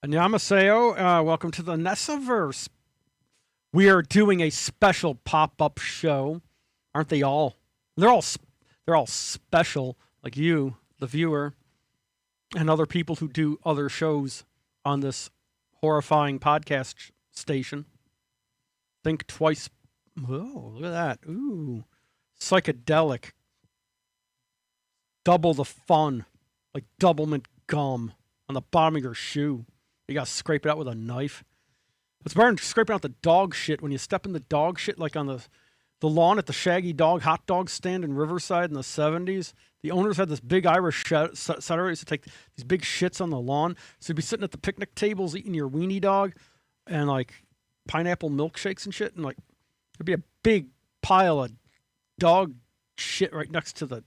Annyeonghaseyo, welcome to the Nessaverse. We are doing a special pop-up show, aren't they all? They're all special, like you, the viewer, and other people who do other shows on this horrifying podcast station. Think twice. Whoa, look at that. Ooh, psychedelic. Double the fun, like doublemint gum on the bottom of your shoe. You gotta scrape it out with a knife. It's better than scraping out the dog shit when you step in the dog shit, like on the lawn at the Shaggy Dog hot dog stand in Riverside in the 70s. The owners had this big Irish setter. Used to take these big shits on the lawn. So you'd be sitting at the picnic tables eating your weenie dog and like pineapple milkshakes and shit. And like there'd be a big pile of dog shit right next to the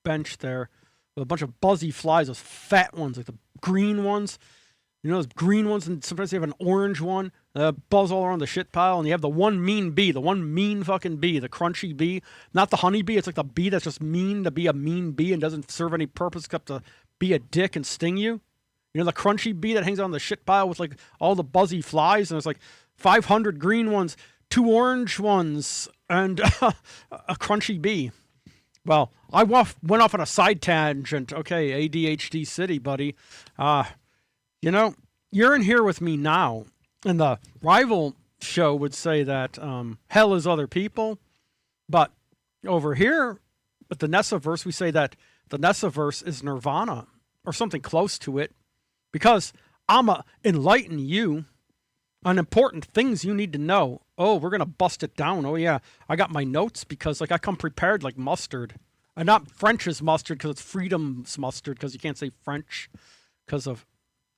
bench there with a bunch of buzzy flies, those fat ones, like the green ones. You know those green ones, and sometimes you have an orange one, buzz all around the shit pile, and you have the one mean bee, the one mean fucking bee, the crunchy bee, not the honey bee. It's like the bee that's just mean to be a mean bee and doesn't serve any purpose except to be a dick and sting you. You know the crunchy bee that hangs on the shit pile with like all the buzzy flies, and there's like 500 green ones, 2 orange ones, and a crunchy bee. Well, I went off on a side tangent. Okay, ADHD City, buddy. You know, you're in here with me now, and the rival show would say that hell is other people, but over here with the Nessaverse, we say that the Nessaverse is nirvana, or something close to it, because I'ma enlighten you on important things you need to know. Oh, we're going to bust it down. Oh, yeah, I got my notes because like I come prepared like mustard. And not French's mustard because it's freedom's mustard because you can't say French because of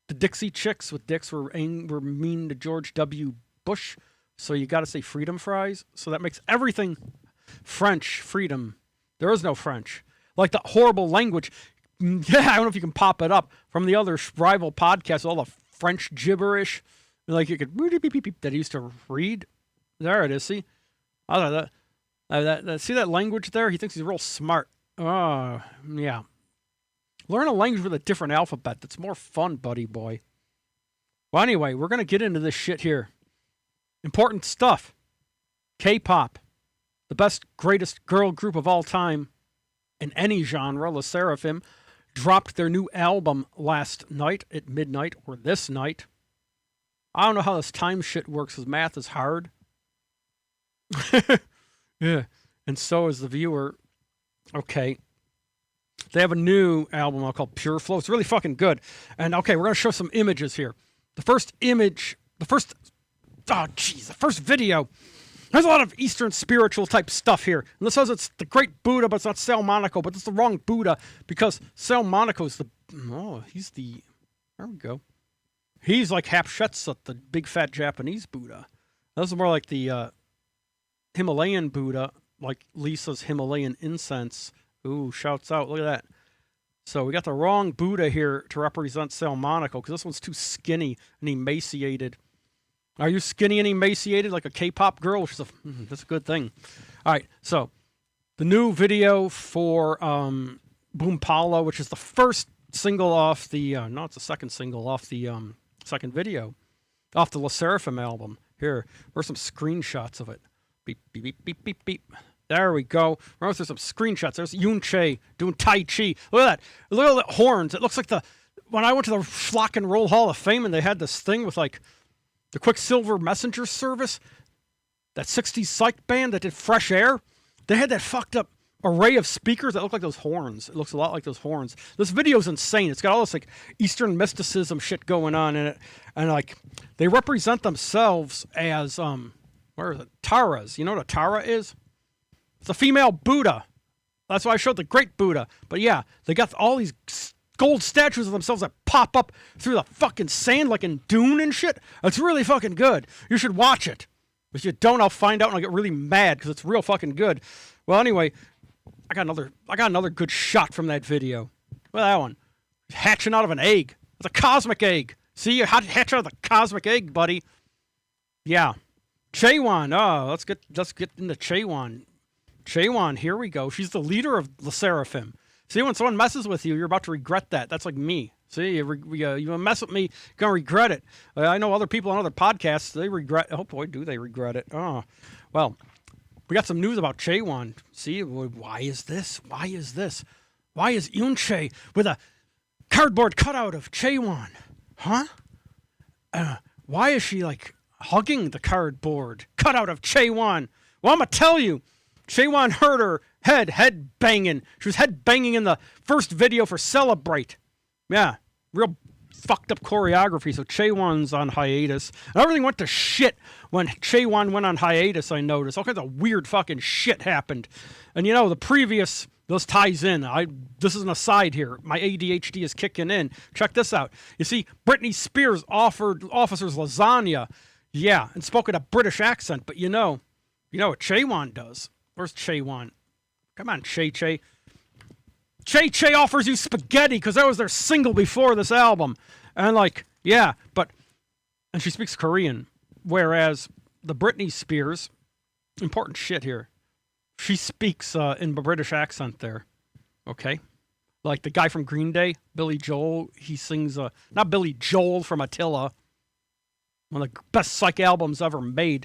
the Dixie Chicks with dicks were mean to George W. Bush, so you got to say freedom fries. So that makes everything French freedom. There is no French. Like the horrible language. Yeah, I don't know if you can pop it up from the other rival podcasts, all the French gibberish. Like you could that I used to read. There it is. See, I that see that language there? He thinks he's real smart. Oh, yeah. Learn a language with a different alphabet. That's more fun, buddy boy. Well, anyway, we're going to get into this shit here. Important stuff. K-pop. The best, greatest girl group of all time in any genre, the Sserafim, dropped their new album last night at midnight, or this night. I don't know how this time shit works, because math is hard. Yeah, and so is the viewer. Okay. They have a new album called Pureflow. It's really fucking good. And okay, we're going to show some images here. The first video. There's a lot of Eastern spiritual type stuff here. And this says it's the great Buddha, but it's not Sal Monaco, but it's the wrong Buddha because Sal Monaco is there we go. He's like Hatshepsut, the big fat Japanese Buddha. This is more like the Himalayan Buddha, like Lisa's Himalayan incense. Ooh, shouts out. Look at that. So we got the wrong Buddha here to represent Sal Monaco because this one's too skinny and emaciated. Are you skinny and emaciated like a K-pop girl? Which is that's a good thing. All right, so the new video for Boom Pala, which is the first single off the, it's the second single off the second video, off the Sserafim album. Here, here's some screenshots of it. Beep, beep, beep, beep, beep, beep. There we go. Remember, there's some screenshots. There's Yun Che doing Tai Chi. Look at that. Look at the horns. It looks like when I went to the Flock and Roll Hall of Fame and they had this thing with like the Quicksilver Messenger service, that 60s psych band that did Fresh Air. They had that fucked up array of speakers that look like those horns. It looks a lot like those horns. This video's insane. It's got all this like Eastern mysticism shit going on in it. And like they represent themselves as, where is it? Taras. You know what a Tara is? It's a female Buddha. That's why I showed the great Buddha. But yeah, they got all these gold statues of themselves that pop up through the fucking sand like in Dune and shit. It's really fucking good. You should watch it. If you don't, I'll find out and I'll get really mad because it's real fucking good. Well, anyway, I got another good shot from that video. Look at that one. Hatching out of an egg. It's a cosmic egg. See, you hatch out of the cosmic egg, buddy. Yeah. Chewan. Oh, let's get into Chewan. Chewan, here we go. She's the leader of the Sserafim. See, when someone messes with you, you're about to regret that. That's like me. See, you mess with me, you're going to regret it. I know other people on other podcasts, they regret. Oh, boy, do they regret it. Oh, well, we got some news about Chaewon. See, why is this? Why is this? Why is Yunche with a cardboard cutout of Chaewon? Huh? Why is she, like, hugging the cardboard cutout of Chaewon? Well, I'm going to tell you. Chaewon hurt her head banging. She was head banging in the first video for Celebrate. Yeah, real fucked up choreography. So Chaewon's on hiatus. And everything went to shit when Chaewon went on hiatus, I noticed. All kinds of weird fucking shit happened. And you know, the previous, this ties in. This is an aside here. My ADHD is kicking in. Check this out. You see, Britney Spears offered officers lasagna. Yeah, and spoke in a British accent. But you know what Chaewon does. Where's Chaewon? Come on, Che. Che offers you spaghetti because that was their single before this album. And like, yeah, and she speaks Korean. Whereas the Britney Spears, important shit here, she speaks in a British accent there. Okay? Like the guy from Green Day, Billy Joel, he sings, not Billy Joel from Attila, one of the best psych albums ever made.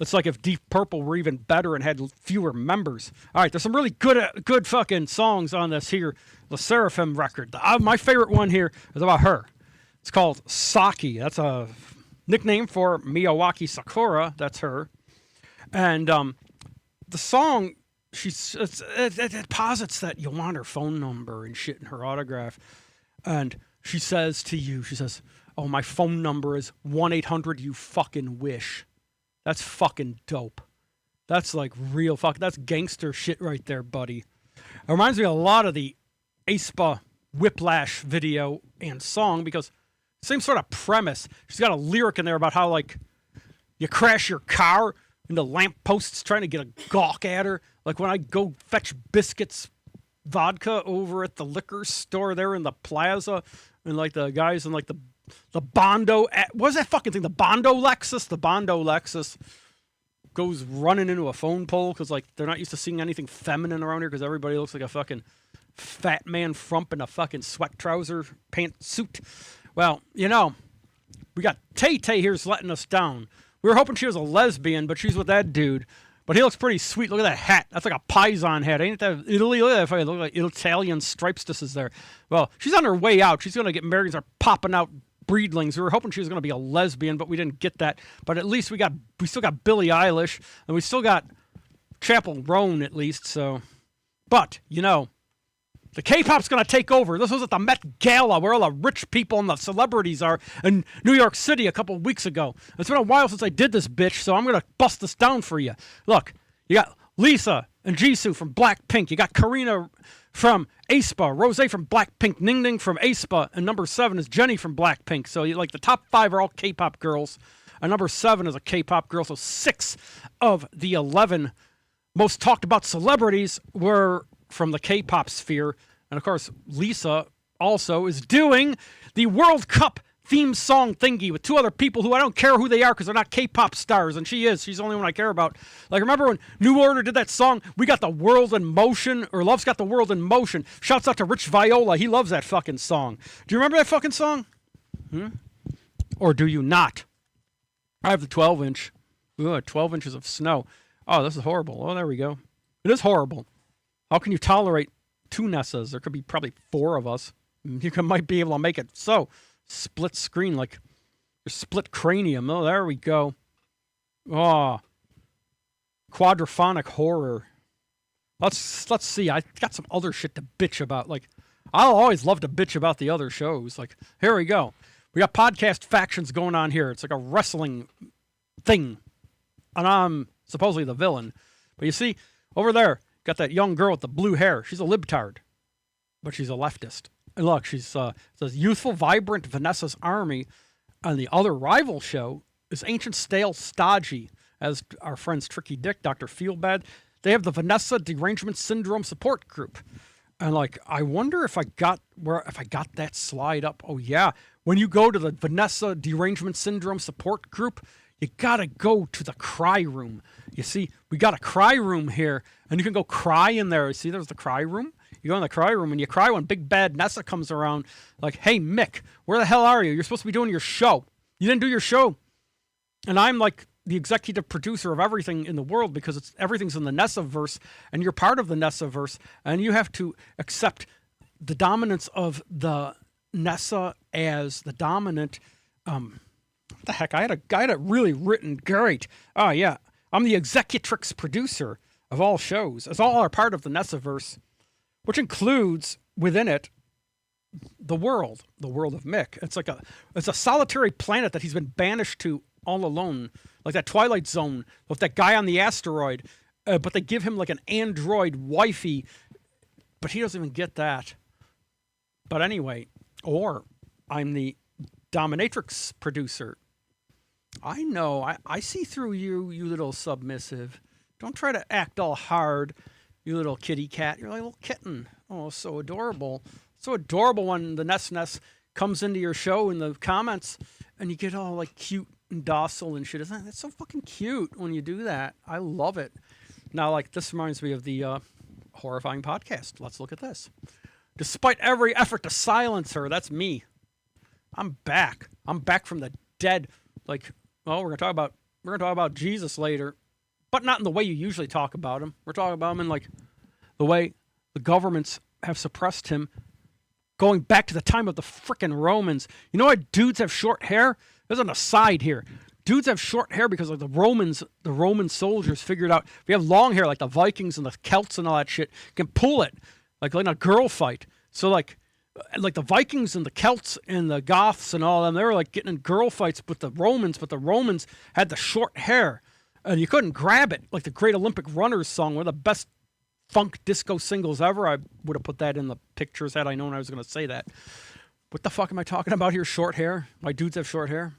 It's like if Deep Purple were even better and had fewer members. All right, there's some really good fucking songs on this here, the Sserafim record. My favorite one here is about her. It's called Saki. That's a nickname for Miyawaki Sakura. That's her. And the song, it posits that you want her phone number and shit in her autograph. And she says to you, oh, my phone number is 1-800-YOU-FUCKING-WISH. That's fucking dope. That's like real that's gangster shit right there, buddy. It reminds me a lot of the aespa Whiplash video and song because same sort of premise. She's got a lyric in there about how, like, you crash your car into lampposts trying to get a gawk at her. Like when I go fetch Biscuits vodka over at the liquor store there in the plaza and like the guys in like the Bondo, what's that fucking thing? The Bondo Lexus goes running into a phone pole because like they're not used to seeing anything feminine around here because everybody looks like a fucking fat man frump in a fucking sweat trouser pantsuit. Well, you know, we got Tay-Tay here's letting us down. We were hoping she was a lesbian, but she's with that dude. But he looks pretty sweet. Look at that hat. That's like a Paisan hat. Ain't that Italy? Look at that. Look like Italian stripes this is there. Well, she's on her way out. She's going to get married and start popping out breedlings. We were hoping she was going to be a lesbian, but we didn't get that. But at least we still got Billie Eilish, and we still got Chappell Roan at least. So, but you know, the K-pop's going to take over. This was at the Met Gala where all the rich people and the celebrities are in New York City a couple of weeks ago. It's been a while since I did this, bitch, so I'm going to bust this down for you. Look, you got Lisa and Jisoo from Blackpink. You got Karina from aespa, Rosé from Blackpink, Ning from aespa, and number 7 is Jennie from Blackpink. So like the top 5 are all K-pop girls, and number 7 is a K-pop girl. So 6 of the 11 most talked about celebrities were from the K-pop sphere. And of course, Lisa also is doing the World Cup theme song thingy with 2 other people who I don't care who they are because they're not K-pop stars, and she is. She's the only one I care about. Like, remember when New Order did that song, We Got the World in Motion, or Love's Got the World in Motion? Shouts out to Rich Viola. He loves that fucking song. Do you remember that fucking song? Or do you not? I have the 12-inch. Ooh, 12 inches of snow. Oh, this is horrible. Oh, there we go. It is horrible. How can you tolerate 2 Nessas? There could be probably 4 of us. You might be able to make it so. Split screen, like your split cranium. Oh, there we go. Oh, quadraphonic horror. Let's see. I got some other shit to bitch about. Like, I'll always love to bitch about the other shows. Like, here we go. We got podcast factions going on here. It's like a wrestling thing, and I'm supposedly the villain. But you see, over there, got that young girl with the blue hair. She's a libtard, but she's a leftist. And look, she's says youthful, vibrant Vanessa's army, and the other rival show is ancient, stale, stodgy. As our friends Tricky Dick, Dr. Feelbad, they have the Vanessa Derangement Syndrome Support Group, and like I wonder if I got that slide up. Oh yeah, when you go to the Vanessa Derangement Syndrome Support Group, you gotta go to the cry room. You see, we got a cry room here, and you can go cry in there. See, there's the cry room. You go in the cry room and you cry when big bad Nessa comes around. Like, hey, Mick, where the hell are you? You're supposed to be doing your show. You didn't do your show. And I'm like the executive producer of everything in the world because everything's in the Nessaverse, and you're part of the Nessaverse, and you have to accept the dominance of the Nessa as the dominant. What the heck? I had it really written great. Oh, yeah. I'm the executrix producer of all shows. It's all are part of the Nessaverse, which includes within it the world of Mick. It's a solitary planet that he's been banished to all alone, like that Twilight Zone with that guy on the asteroid. But they give him like an android wifey, but he doesn't even get that. But anyway, or I'm the dominatrix producer. I know. I see through you, you little submissive. Don't try to act all hard, you little kitty cat. You're like a little kitten. Oh, so adorable. So adorable when the Ness comes into your show in the comments and you get all like cute and docile and shit. Isn't that so fucking cute when you do that? I love it. Now, like, this reminds me of the horrifying podcast. Let's look at this. Despite every effort to silence her, that's me. I'm back. I'm back from the dead. Like, well, we're gonna talk about Jesus later, but not in the way you usually talk about him. We're talking about him in like the way the governments have suppressed him, going back to the time of the frickin' Romans. You know why dudes have short hair? There's an aside here. Dudes have short hair because like the Roman soldiers figured out if you have long hair like the Vikings and the Celts and all that shit, you can pull it like in a girl fight. So like the Vikings and the Celts and the Goths and all of them, they were like getting in girl fights with the Romans, but the Romans had the short hair and you couldn't grab it. Like the Great Olympic Runners song, one of the best funk disco singles ever. I would have put that in the pictures had I known I was going to say that. What the fuck am I talking about here? Short hair? My dudes have short hair?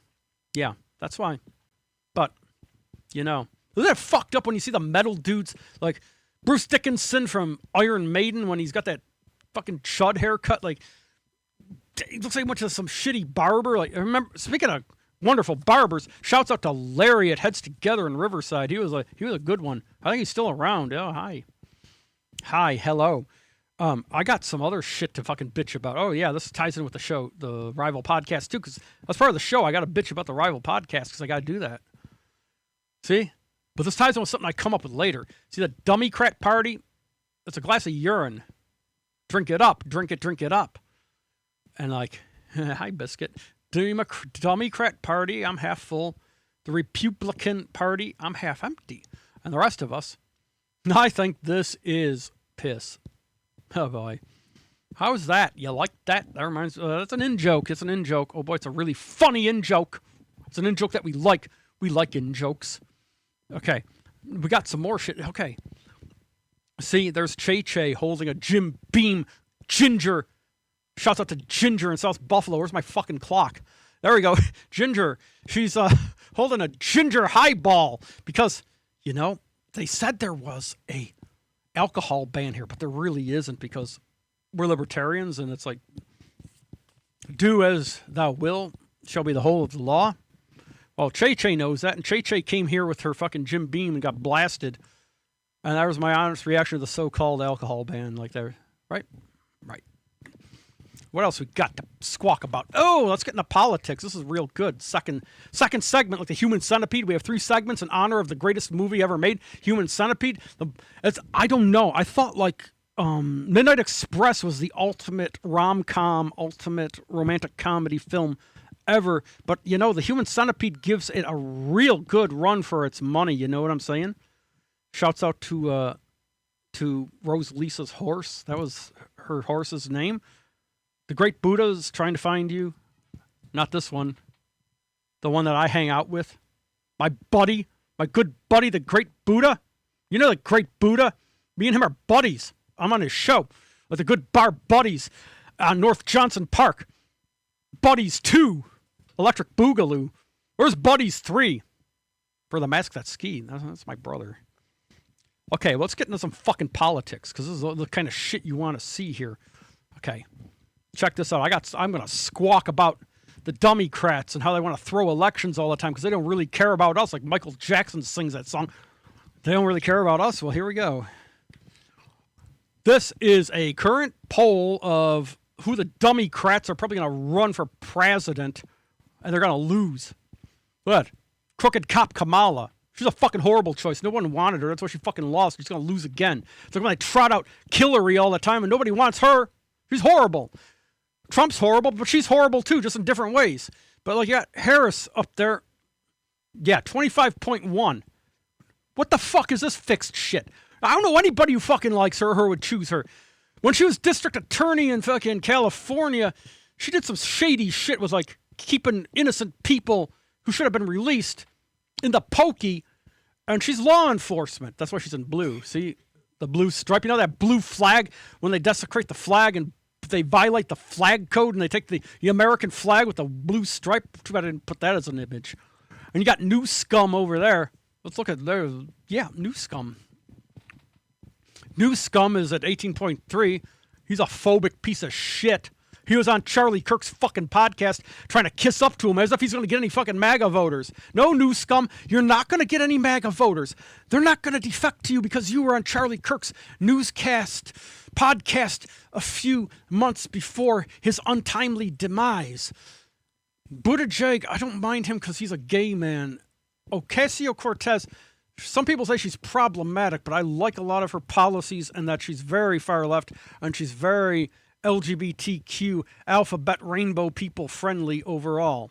Yeah, that's why. But, you know, isn't that fucked up when you see the metal dudes like Bruce Dickinson from Iron Maiden when he's got that fucking chud haircut? Like, he looks like much of some shitty barber. Like, I remember, speaking of wonderful barbers, shouts out to Larry at Heads Together in Riverside. He was a good one. I think he's still around. Oh, hi, hello. I got some other shit to fucking bitch about. Oh, yeah, this ties in with the show, the Rival Podcast, too, because as part of the show, I got to bitch about the Rival Podcast because I got to do that. See? But this ties in with something I come up with later. See the dummy crat party? It's a glass of urine. Drink it up. Drink it up. And like, hi, Biscuit. Dummy crat party, I'm half full. The Republican party, I'm half empty. And the rest of us, I think this is piss. Oh, boy. How's that? You like that? That reminds me. That's an in-joke. It's an in-joke. Oh, boy, it's a really funny in-joke. It's an in-joke that we like. We like in-jokes. Okay. We got some more shit. Okay. See, there's Che holding a Jim Beam Ginger. Shouts out to Ginger in South Buffalo. Where's my fucking clock? There we go. Ginger. She's holding a ginger highball because, you know, they said there was a alcohol ban here, but there really isn't because we're libertarians and it's like, do as thou will shall be the whole of the law. Well, Che knows that, and Che came here with her fucking Jim Beam and got blasted, and that was my honest reaction to the so-called alcohol ban. Like there, right? What else we got to squawk about? Oh, let's get into politics. This is real good. Second segment, like the Human Centipede. We have 3 segments in honor of the greatest movie ever made, Human Centipede. I don't know. I thought like Midnight Express was the ultimate rom-com, ultimate romantic comedy film ever. But, you know, the Human Centipede gives it a real good run for its money. You know what I'm saying? Shouts out to Rose Lisa's horse. That was her horse's name. The Great Buddha is trying to find you. Not this one. The one that I hang out with. My buddy. My good buddy, the Great Buddha. You know the Great Buddha? Me and him are buddies. I'm on his show. With the good bar buddies on North Johnson Park. Buddies 2. Electric Boogaloo. Where's Buddies 3? For the mask that's skiing. That's my brother. Okay, let's get into some fucking politics. Because this is the kind of shit you want to see here. Okay. Check this out. I'm going to squawk about the dummy crats and how they want to throw elections all the time because they don't really care about us. Like Michael Jackson sings that song. They don't really care about us. Well, here we go. This is a current poll of who the Democrats are probably going to run for president, and they're going to lose. What? Crooked cop Kamala. She's a fucking horrible choice. No one wanted her. That's why she fucking lost. She's going to lose again. It's like when they trot out Hillary all the time, and nobody wants her. She's horrible. Trump's horrible, but she's horrible too, just in different ways. But like, you got Harris up there. Yeah, 25.1. What the fuck is this fixed shit? I don't know anybody who fucking likes her or would choose her. When she was district attorney in fucking California, she did some shady shit with like keeping innocent people who should have been released in the pokey, and she's law enforcement. That's why she's in blue. See the blue stripe? You know that blue flag? When they desecrate the flag and they violate the flag code and they take the American flag with the blue stripe. Too bad I didn't put that as an image. And you got New Scum over there. Let's look at there. Yeah, New Scum. New Scum is at 18.3. He's a phobic piece of shit. He was on Charlie Kirk's fucking podcast trying to kiss up to him as if he's going to get any fucking MAGA voters. No, New Scum, you're not going to get any MAGA voters. They're not going to defect to you because you were on Charlie Kirk's newscast podcast a few months before his untimely demise. Buttigieg, I don't mind him because he's a gay man. Ocasio-Cortez, some people say she's problematic, but I like a lot of her policies and that she's very far left and she's very LGBTQ, alphabet rainbow people friendly overall.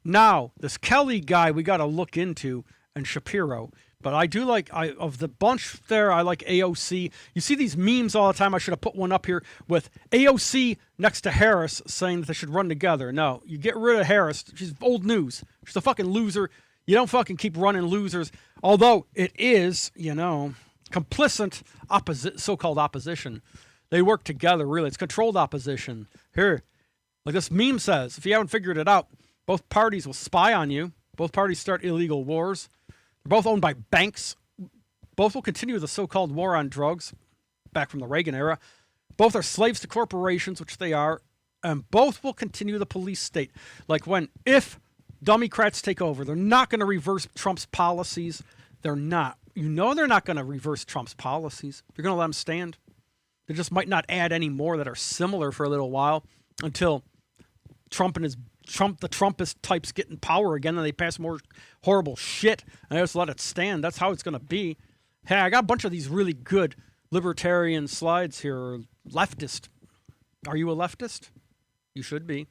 Now, this Kelly guy we got to look into, and Shapiro. But I do like, of the bunch there, I like AOC. You see these memes all the time. I should have put one up here with AOC next to Harris saying that they should run together. No, you get rid of Harris. She's old news. She's a fucking loser. You don't fucking keep running losers. Although it is, complicit so-called opposition. They work together, really. It's controlled opposition. Here, like this meme says, if you haven't figured it out, both parties will spy on you. Both parties start illegal wars. They're both owned by banks. Both will continue the so-called war on drugs, back from the Reagan era. Both are slaves to corporations, which they are. And both will continue the police state. Like if Democrats take over, they're not going to reverse Trump's policies. They're not. They're not going to reverse Trump's policies. They're going to let them stand. They just might not add any more that are similar for a little while until the Trumpist types get in power again and they pass more horrible shit and they just let it stand. That's how it's going to be. Hey, I got a bunch of these really good libertarian slides here. Leftist. Are you a leftist? You should be.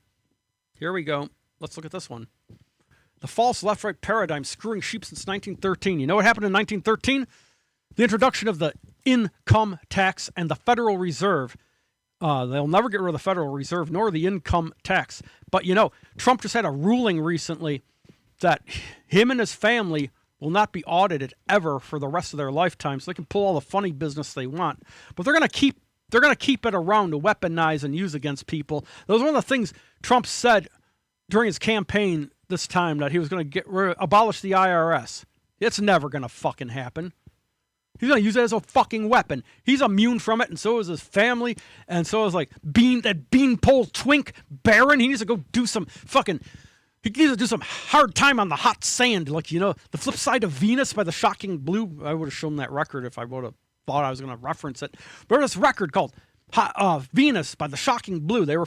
Here we go. Let's look at this one. The false left-right paradigm screwing sheep since 1913. You know what happened in 1913? The introduction of the income tax and the Federal Reserve. They'll never get rid of the Federal Reserve nor the income tax. But, Trump just had a ruling recently that him and his family will not be audited ever for the rest of their lifetime. So they can pull all the funny business they want. But they're going to keep it around to weaponize and use against people. That was one of the things Trump said during his campaign this time, that he was going to abolish the IRS. It's never going to fucking happen. He's going to use it as a fucking weapon. He's immune from it, and so is his family, and so is that beanpole twink Baron. He needs to go do some fucking, he needs to do some hard time on the hot sand. The Flip Side of Venus by the Shocking Blue. I would have shown that record if I would have thought I was going to reference it. But this record called Venus by the Shocking Blue. They're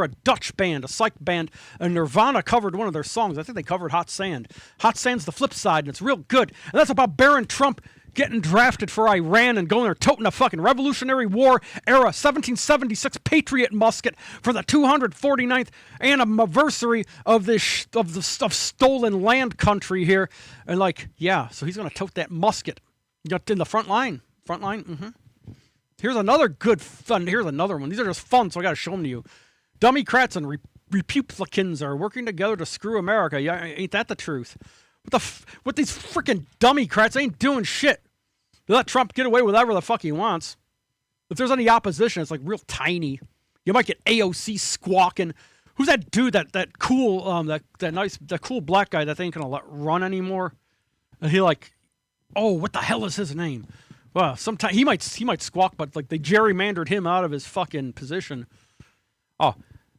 a Dutch band, a psych band, and Nirvana covered one of their songs. I think they covered Hot Sand. Hot Sand's the flip side, and it's real good. And that's about Baron Trump getting drafted for Iran and going there toting a fucking Revolutionary War era 1776 Patriot musket for the 249th anniversary of stolen land country here. And so he's going to tote that musket. In the front line. Mm-hmm. Here's another good fun. Here's another one. These are just fun, so I got to show them to you. Democrats and Republicans are working together to screw America. Yeah, ain't that the truth? What these freaking Democrats ain't doing shit. They let Trump get away with whatever the fuck he wants. If there's any opposition, it's real tiny. You might get AOC squawking. Who's that dude? That cool that cool black guy that they ain't gonna let run anymore? And he what the hell is his name? Well, sometimes he might squawk, but they gerrymandered him out of his fucking position. Oh,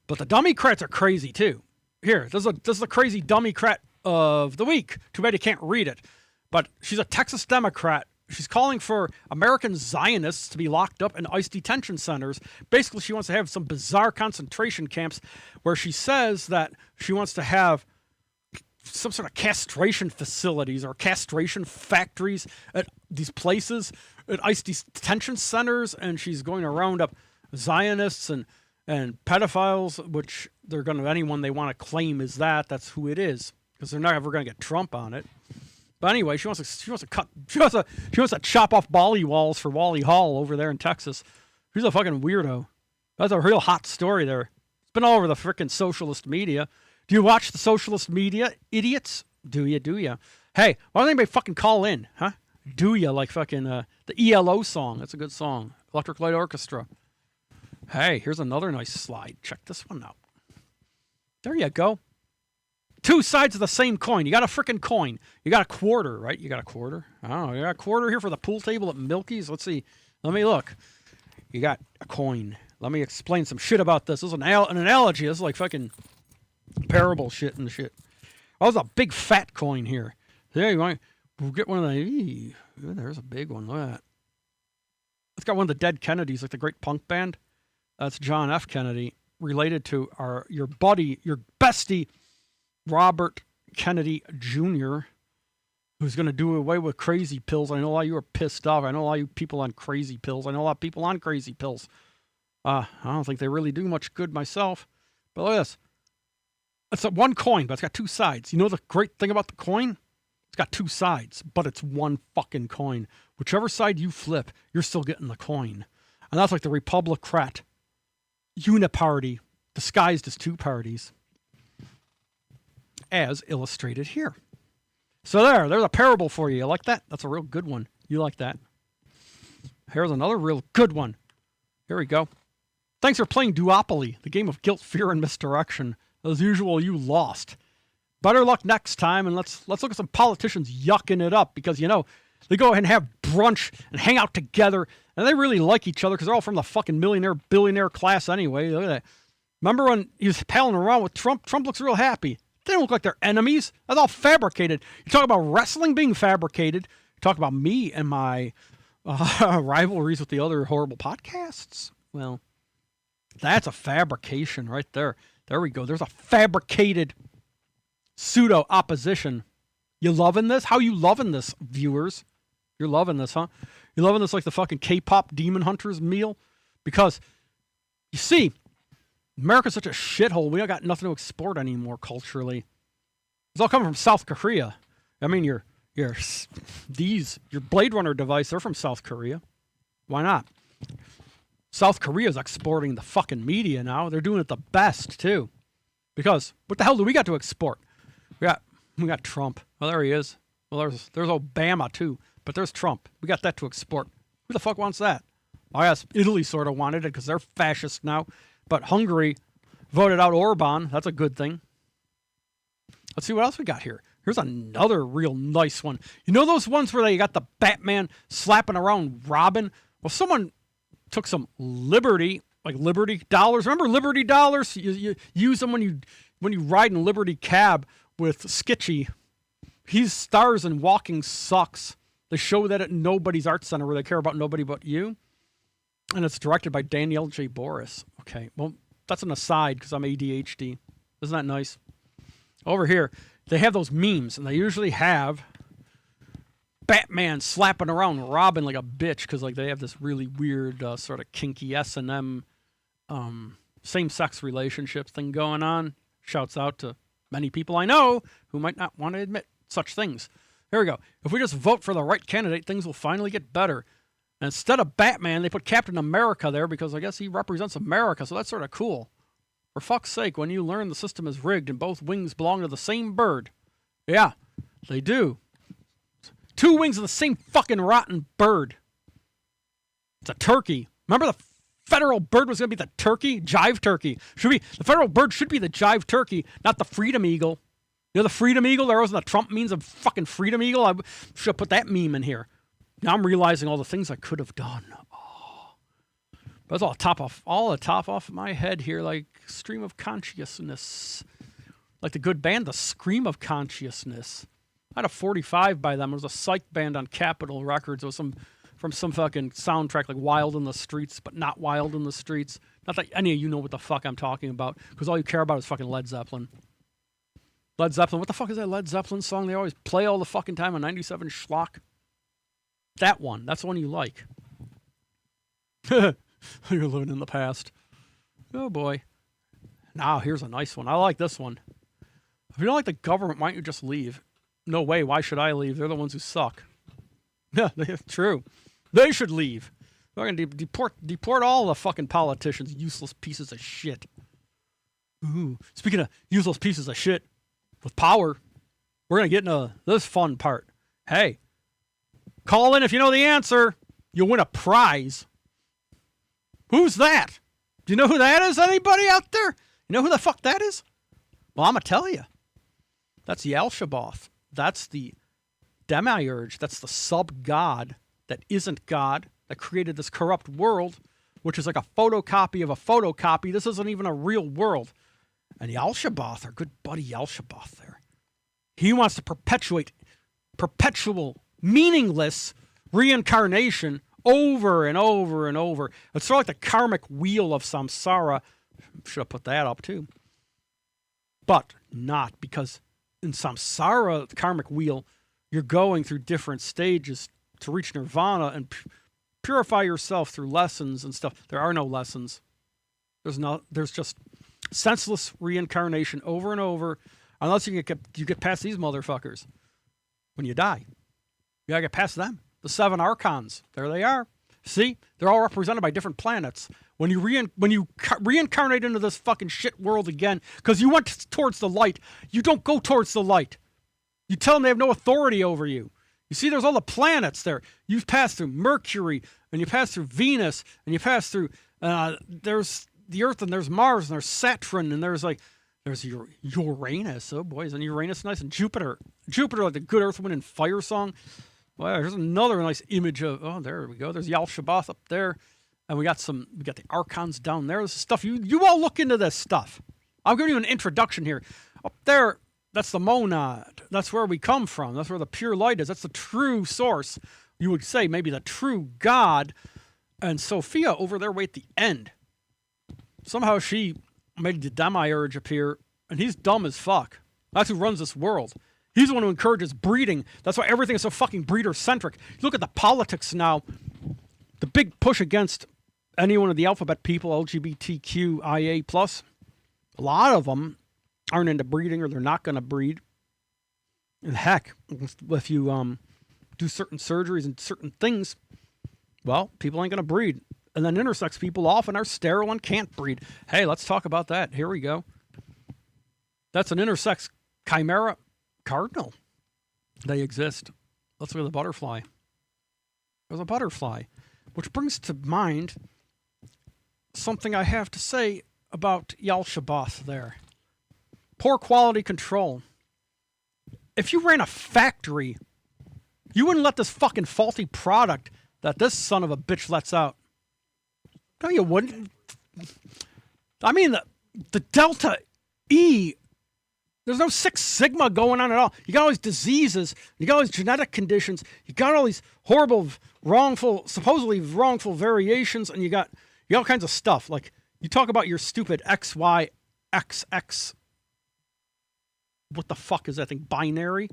but the Democrats are crazy too. Here, this is the crazy Democrat of the week. Too bad you can't read it. But she's a Texas Democrat, she's calling for American Zionists to be locked up in ICE detention centers. Basically, she wants to have some bizarre concentration camps where she says that she wants to have some sort of castration facilities or castration factories at these places, at ICE detention centers, and she's going to round up Zionists and pedophiles, which they're going to, anyone they want to claim is that's who it is, because they're not ever going to get Trump on it. But anyway, she wants to chop off Bali walls for Wally Hall over there in Texas. She's a fucking weirdo. That's a real hot story there. It's been all over the frickin' socialist media. Do you watch the socialist media, idiots? Do ya? Hey, why don't anybody fucking call in, huh? Do ya, like fucking the ELO song. That's a good song. Electric Light Orchestra. Hey, here's another nice slide. Check this one out. There you go. Two sides of the same coin. You got a frickin' coin. You got a quarter, right? You got a quarter? Oh, you got a quarter here for the pool table at Milky's? Let's see. Let me look. You got a coin. Let me explain some shit about this. This is an analogy. This is like fucking parable shit and shit. Oh, there's a big fat coin here. There you want we'll get one of the. There's a big one. Look at that. It's got one of the dead Kennedys, like the great punk band. That's John F. Kennedy, related to your buddy, your bestie, Robert Kennedy Jr., who's going to do away with crazy pills. I know a lot of you are pissed off. I know a lot of you people on crazy pills. I know a lot of people on crazy pills. I don't think they really do much good myself. But look at this. It's one coin, but it's got two sides. You know the great thing about the coin? It's got two sides, but it's one fucking coin. Whichever side you flip, you're still getting the coin. And that's like the Republicrat uniparty disguised as two parties, as illustrated here. So there's a parable for you. You like that? That's a real good one. You like that? Here's another real good one. Here we go. Thanks for playing Duopoly, the game of guilt, fear, and misdirection. As usual, you lost. Better luck next time, and let's look at some politicians yucking it up, because, you know, they go ahead and have brunch and hang out together, and they really like each other because they're all from the fucking millionaire, billionaire class anyway. Look at that. Remember when he was palling around with Trump? Trump looks real happy. They don't look like they're enemies. That's all fabricated. You talk about wrestling being fabricated. You talk about me and my rivalries with the other horrible podcasts. Well, that's a fabrication right there. There we go. There's a fabricated pseudo opposition. You loving this? How you loving this, viewers? You're loving this, huh? You're loving this like the fucking K-pop Demon Hunters meal? Because, you see, America's such a shithole. We don't got nothing to export anymore culturally. It's all coming from South Korea. I mean, your Blade Runner device, they're from South Korea. Why not? South Korea's exporting the fucking media now. They're doing it the best, too. Because, what the hell do we got to export? We got Trump. Oh, there he is. Well, there's Obama, too. But there's Trump. We got that to export. Who the fuck wants that? I guess Italy sort of wanted it because they're fascist now. But Hungary voted out Orban. That's a good thing. Let's see what else we got here. Here's another real nice one. You know those ones where they got the Batman slapping around Robin? Well, someone took some Liberty, like Liberty dollars. Remember Liberty dollars? You use them when you ride in Liberty cab with Skitchy. He stars in Walking Sucks. They show that at Nobody's Art Center where they care about nobody but you. And it's directed by Danielle J. Boris. Okay, well, that's an aside because I'm ADHD. Isn't that nice? Over here, they have those memes, and they usually have Batman slapping around Robin like a bitch because like they have this really weird sort of kinky S&M same-sex relationship thing going on. Shouts out to many people I know who might not want to admit such things. Here we go. If we just vote for the right candidate, things will finally get better. And instead of Batman, they put Captain America there because I guess he represents America, so that's sort of cool. For fuck's sake, when you learn the system is rigged and both wings belong to the same bird. Yeah, they do. Two wings of the same fucking rotten bird. It's a turkey. Remember the federal bird was going to be the turkey? Jive turkey. The federal bird should be the jive turkey, not the freedom eagle. You know the freedom eagle? There wasn't a Trump means of fucking freedom eagle. I should have put that meme in here. Now I'm realizing all the things I could have done. Oh. That's all the top off my head here, like stream of consciousness. Like the good band, the Scream of Consciousness. I had a 45 by them. It was a psych band on Capitol Records. It was from some fucking soundtrack like Wild in the Streets, but not Wild in the Streets. Not that any of you know what the fuck I'm talking about, because all you care about is fucking Led Zeppelin. Led Zeppelin. What the fuck is that Led Zeppelin song they always play all the fucking time on 97 Schlock? That one. That's the one you like. You're living in the past. Oh boy. Now, here's a nice one. I like this one. If you don't like the government, why don't you just leave? No way. Why should I leave? They're the ones who suck. Yeah, true. They should leave. They're going to deport all the fucking politicians, useless pieces of shit. Ooh, speaking of useless pieces of shit, with power, we're going to get into this fun part. Hey, call in if you know the answer. You'll win a prize. Who's that? Do you know who that is? Anybody out there? You know who the fuck that is? Well, I'm going to tell you. That's Yalshaboth. That's the demiurge. That's the sub-god that isn't God, that created this corrupt world, which is like a photocopy of a photocopy. This isn't even a real world. And Yalshaboth, our good buddy Yalshaboth there, he wants to perpetuate perpetual, meaningless reincarnation over and over and over. It's sort of like the karmic wheel of samsara. Should have put that up too. But not, because in samsara, the karmic wheel, you're going through different stages to reach nirvana and purify yourself through lessons and stuff. There are no lessons. There's just senseless reincarnation over and over, unless you get past these motherfuckers. When you die, you gotta get past them. The 7 archons, there they are. See, they're all represented by different planets. When you reincarnate into this fucking shit world again, because you went towards the light, you don't go towards the light. You tell them they have no authority over you. You see, there's all the planets there. You've passed through Mercury, and you pass through Venus, and you pass through, there's the Earth, and there's Mars, and there's Saturn, and there's Uranus. Oh boy, isn't Uranus nice? And Jupiter, like the good Earth, Wind, and Fire song. Well, here's another nice image of, oh, there we go. There's Yalshaboth up there. And we got the archons down there. This is stuff. You all look into this stuff. I'll give you an introduction here. Up there, that's the monad. That's where we come from. That's where the pure light is. That's the true source. You would say maybe the true God. And Sophia over there way at the end. Somehow she made the demiurge appear, and he's dumb as fuck. That's who runs this world. He's the one who encourages breeding. That's why everything is so fucking breeder-centric. You look at the politics now, the big push against any one of the alphabet people, LGBTQIA+, a lot of them aren't into breeding, or they're not going to breed. And heck, if you do certain surgeries and certain things, well, people ain't going to breed. And then intersex people often are sterile and can't breed. Hey, let's talk about that. Here we go. That's an intersex chimera cardinal. They exist. Let's look at the butterfly. There's a butterfly, which brings to mind something I have to say about Yalshaboth there. Poor quality control. If you ran a factory, you wouldn't let this fucking faulty product that this son of a bitch lets out. No, you wouldn't. I mean, the Delta E, there's no 6 Sigma going on at all. You got all these diseases. You got all these genetic conditions. You got all these horrible, supposedly wrongful variations, and you got all kinds of stuff. Like, you talk about your stupid XY, XX. What the fuck is that thing? Binary?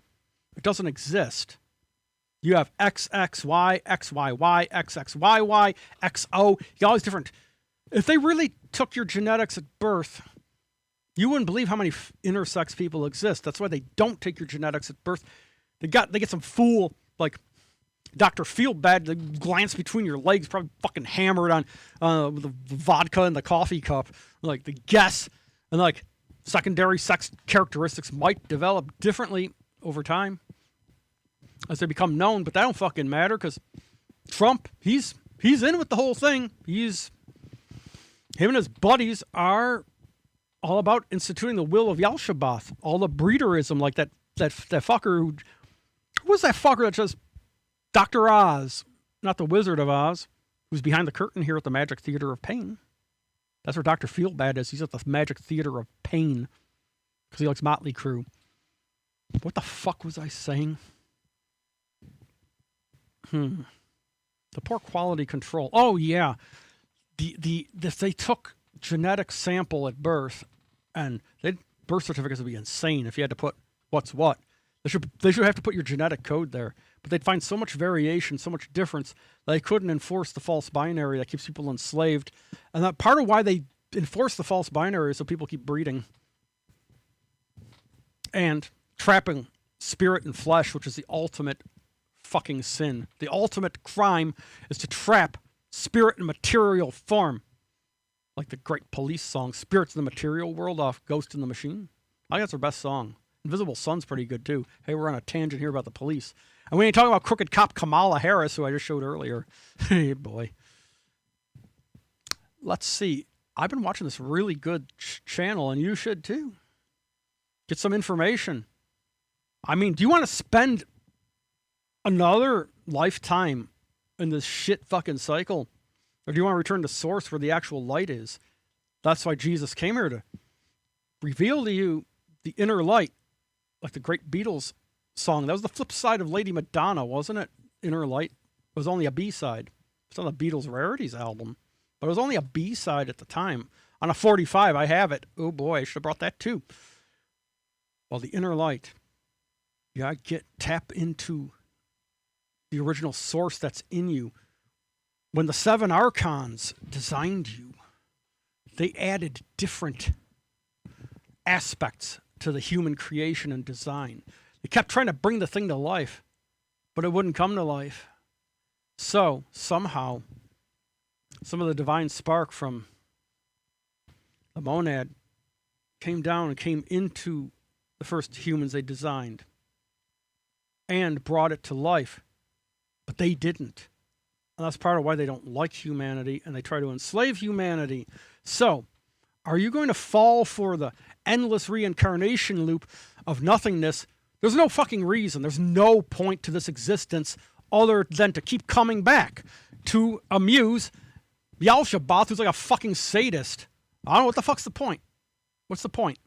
It doesn't exist. You have XXY, XYY, XXYY, XO. You got all these different. If they really took your genetics at birth, you wouldn't believe how many intersex people exist. That's why they don't take your genetics at birth. They get some fool like Dr. Feelbad to glance between your legs, probably fucking hammered on the vodka and the coffee cup. Like, the guess. And like, secondary sex characteristics might develop differently over time as they become known, but that don't fucking matter, because Trump, he's in with the whole thing. Him and his buddies are all about instituting the will of Yalshaboth. All the breederism, like that fucker who was that fucker that says Dr. Oz, not the Wizard of Oz, who's behind the curtain here at the Magic Theater of Pain. That's where Dr. Feelbad is. He's at the Magic Theater of Pain because he likes Motley Crue. What the fuck was I saying? The poor quality control. Oh yeah, they took genetic sample at birth, and birth certificates would be insane if you had to put what's what. They should have to put your genetic code there, but they'd find so much variation, so much difference, that they couldn't enforce the false binary that keeps people enslaved. And that part of why they enforce the false binary is so people keep breeding and trapping spirit and flesh, which is the ultimate fucking sin. The ultimate crime is to trap spirit in material form. Like the great Police song, Spirits in the Material World off Ghost in the Machine. I think that's their best song. Invisible Sun's pretty good too. Hey, we're on a tangent here about the police. And we ain't talking about crooked cop Kamala Harris, who I just showed earlier. Hey, boy. Let's see. I've been watching this really good channel, and you should too. Get some information. I mean, do you want to spend another lifetime in this shit fucking cycle? Or do you want to return to source where the actual light is? That's why Jesus came here, to reveal to you the inner light. Like the great Beatles song. That was the flip side of Lady Madonna, wasn't it? Inner Light. It was only a B-side. It's on the Beatles Rarities album. But it was only a B-side at the time. On a 45, I have it. Oh boy, I should have brought that too. Well, the inner light. You gotta tap into the original source that's in you. When the 7 archons designed you, they added different aspects to the human creation and design. They kept trying to bring the thing to life, but it wouldn't come to life. So, somehow, some of the divine spark from the monad came down and came into the first humans they designed and brought it to life, but they didn't. And that's part of why they don't like humanity, and they try to enslave humanity. So, are you going to fall for the endless reincarnation loop of nothingness? There's no fucking reason. There's no point to this existence other than to keep coming back to amuse Yalshabath, who's like a fucking sadist. I don't know what the fuck's the point. What's the point?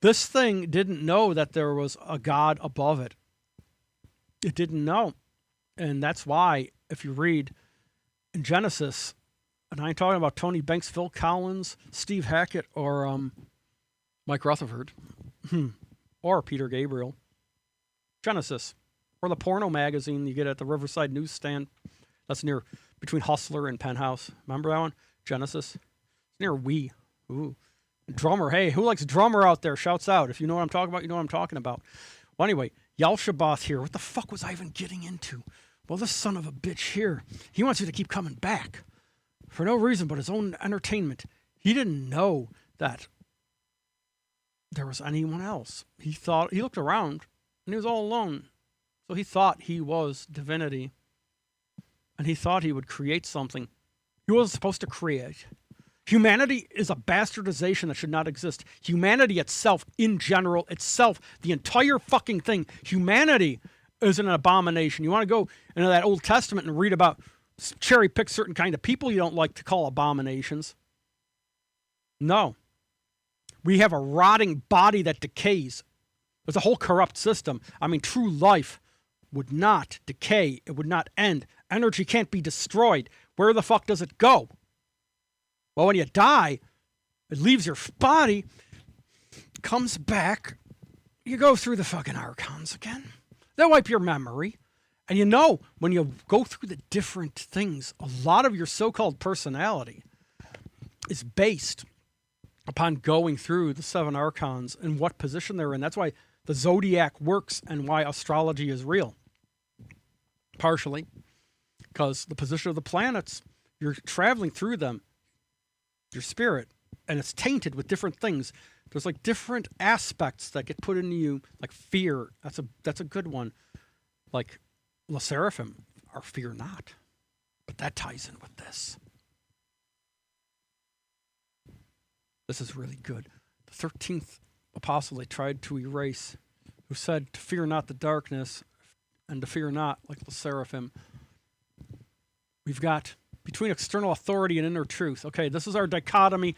This thing didn't know that there was a God above it. It didn't know. And that's why, if you read in Genesis, and I ain't talking about Tony Banks, Phil Collins, Steve Hackett, or Mike Rutherford, or Peter Gabriel. Genesis, or the porno magazine you get at the Riverside newsstand. That's between Hustler and Penthouse. Remember that one? Genesis. It's near Wee. Ooh. Drummer. Hey, who likes Drummer out there? Shouts out. If you know what I'm talking about, you know what I'm talking about. Well, anyway, Yalshabath here. What the fuck was I even getting into? Well, this son of a bitch here, he wants you to keep coming back. For no reason but his own entertainment. He didn't know that there was anyone else. He looked around and he was all alone. So he thought he was divinity. And he thought he would create something he wasn't supposed to create. Humanity is a bastardization that should not exist. Humanity itself, in general, itself, the entire fucking thing, humanity is an abomination. You want to go into that Old Testament and read about cherry pick certain kind of people you don't like to call abominations. No. We have a rotting body that decays. There's a whole corrupt system. I mean, true life would not decay. It would not end. Energy can't be destroyed. Where the fuck does it go? Well, when you die, it leaves your body, comes back, you go through the fucking archons again. They'll wipe your memory. And you know, when you go through the different things, a lot of your so-called personality is based upon going through the 7 archons and what position they're in. That's why the zodiac works and why astrology is real. Partially because the position of the planets, you're traveling through them, your spirit, and it's tainted with different things. There's like different aspects that get put into you, like fear. That's a good one. Like the Sserafim are fear not. But that ties in with this. This is really good. The 13th apostle they tried to erase, who said to fear not the darkness and to fear not like the Seraphim. We've got between external authority and inner truth. Okay, this is our dichotomy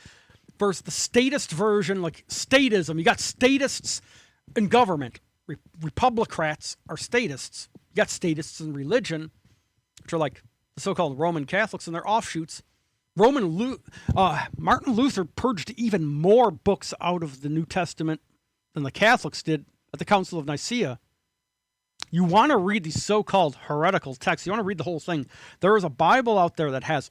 versus the statist version, like statism. You got statists in government. Republicrats are statists. You got statists in religion, which are like the so-called Roman Catholics and their offshoots. Martin Luther purged even more books out of the New Testament than the Catholics did at the Council of Nicaea. You want to read these so-called heretical texts. You want to read the whole thing. There is a Bible out there that has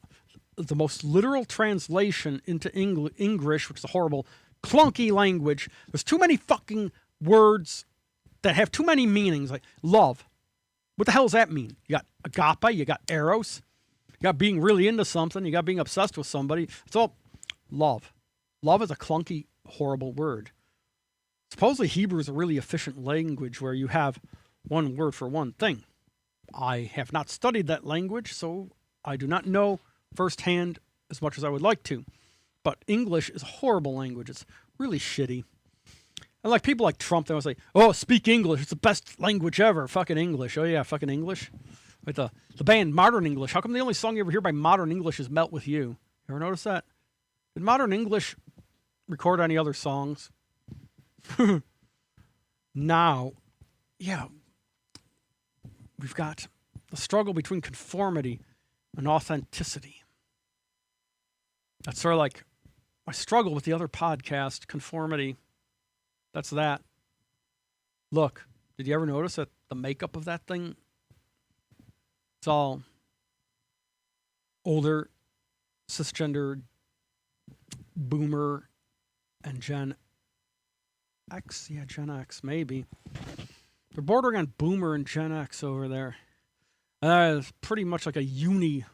the most literal translation into English, which is a horrible, clunky language. There's too many fucking words that have too many meanings, like love. What the hell does that mean? You got agape, you got eros, you got being really into something, you got being obsessed with somebody. It's all love. Love is a clunky, horrible word. Supposedly Hebrew is a really efficient language where you have one word for one thing. I have not studied that language, so I do not know firsthand as much as I would like to. But English is a horrible language. It's really shitty. And like people like Trump, they always say, oh, speak English. It's the best language ever. Fucking English. Oh, yeah, fucking English. Like the band Modern English. How come the only song you ever hear by Modern English is Melt With You? You ever notice that? Did Modern English record any other songs? Now, yeah, we've got the struggle between conformity and authenticity. That's sort of like my struggle with the other podcast, conformity. That's that. Look, did you ever notice that the makeup of that thing? It's all older, cisgender, boomer, and Gen X. Yeah, Gen X, maybe. They're bordering on boomer and Gen X over there. It's pretty much like a uni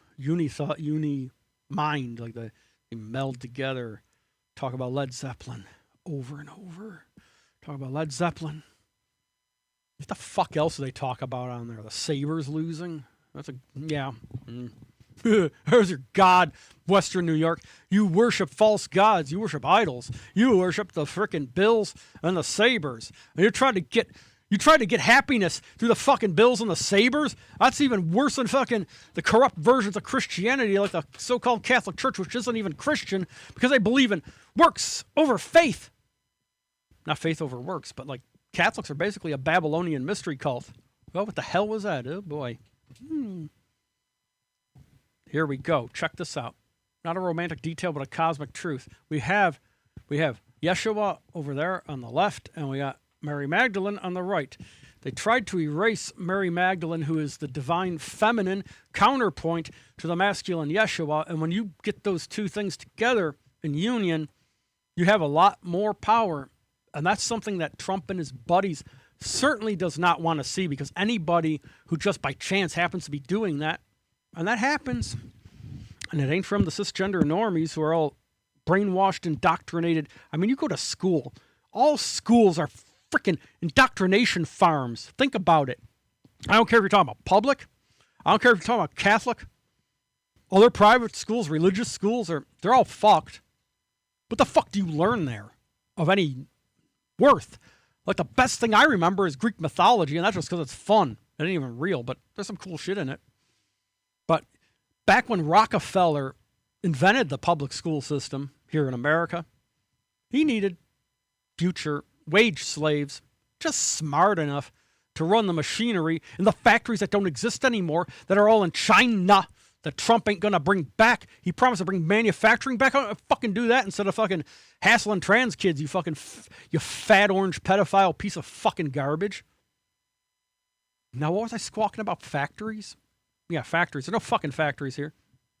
mind. Like they meld together, talk about Led Zeppelin over and over. Talk about Led Zeppelin. What the fuck else do they talk about on there? The Sabres losing? That's yeah. There's your God, Western New York. You worship false gods. You worship idols. You worship the frickin' Bills and the Sabres. And you're trying to get happiness through the fucking Bills and the Sabres? That's even worse than fucking the corrupt versions of Christianity, like the so-called Catholic Church, which isn't even Christian, because they believe in works over faith. Not faith over works, but like Catholics are basically a Babylonian mystery cult. Well, what the hell was that? Oh, boy. Here we go. Check this out. Not a romantic detail, but a cosmic truth. We have Yeshua over there on the left, and we got Mary Magdalene on the right. They tried to erase Mary Magdalene, who is the divine feminine counterpoint to the masculine Yeshua, and when you get those two things together in union, you have a lot more power. And that's something that Trump and his buddies certainly does not want to see, because anybody who just by chance happens to be doing that, and that happens, and it ain't from the cisgender normies who are all brainwashed, indoctrinated. I mean, you go to school. All schools are freaking indoctrination farms. Think about it. I don't care if you're talking about public. I don't care if you're talking about Catholic. Other private schools, religious schools, they're all fucked. What the fuck do you learn there of any worth? Like the best thing I remember is Greek mythology, and that's just because it's fun. It ain't even real, but there's some cool shit in it. But back when Rockefeller invented the public school system here in America, he needed future wage slaves just smart enough to run the machinery in the factories that don't exist anymore, that are all in China, that Trump ain't gonna bring back. He promised to bring manufacturing back. I'll fucking do that instead of fucking hassling trans kids, you fucking you fat orange pedophile piece of fucking garbage. Now, what was I squawking about? Factories? Yeah, factories. There's no fucking factories here.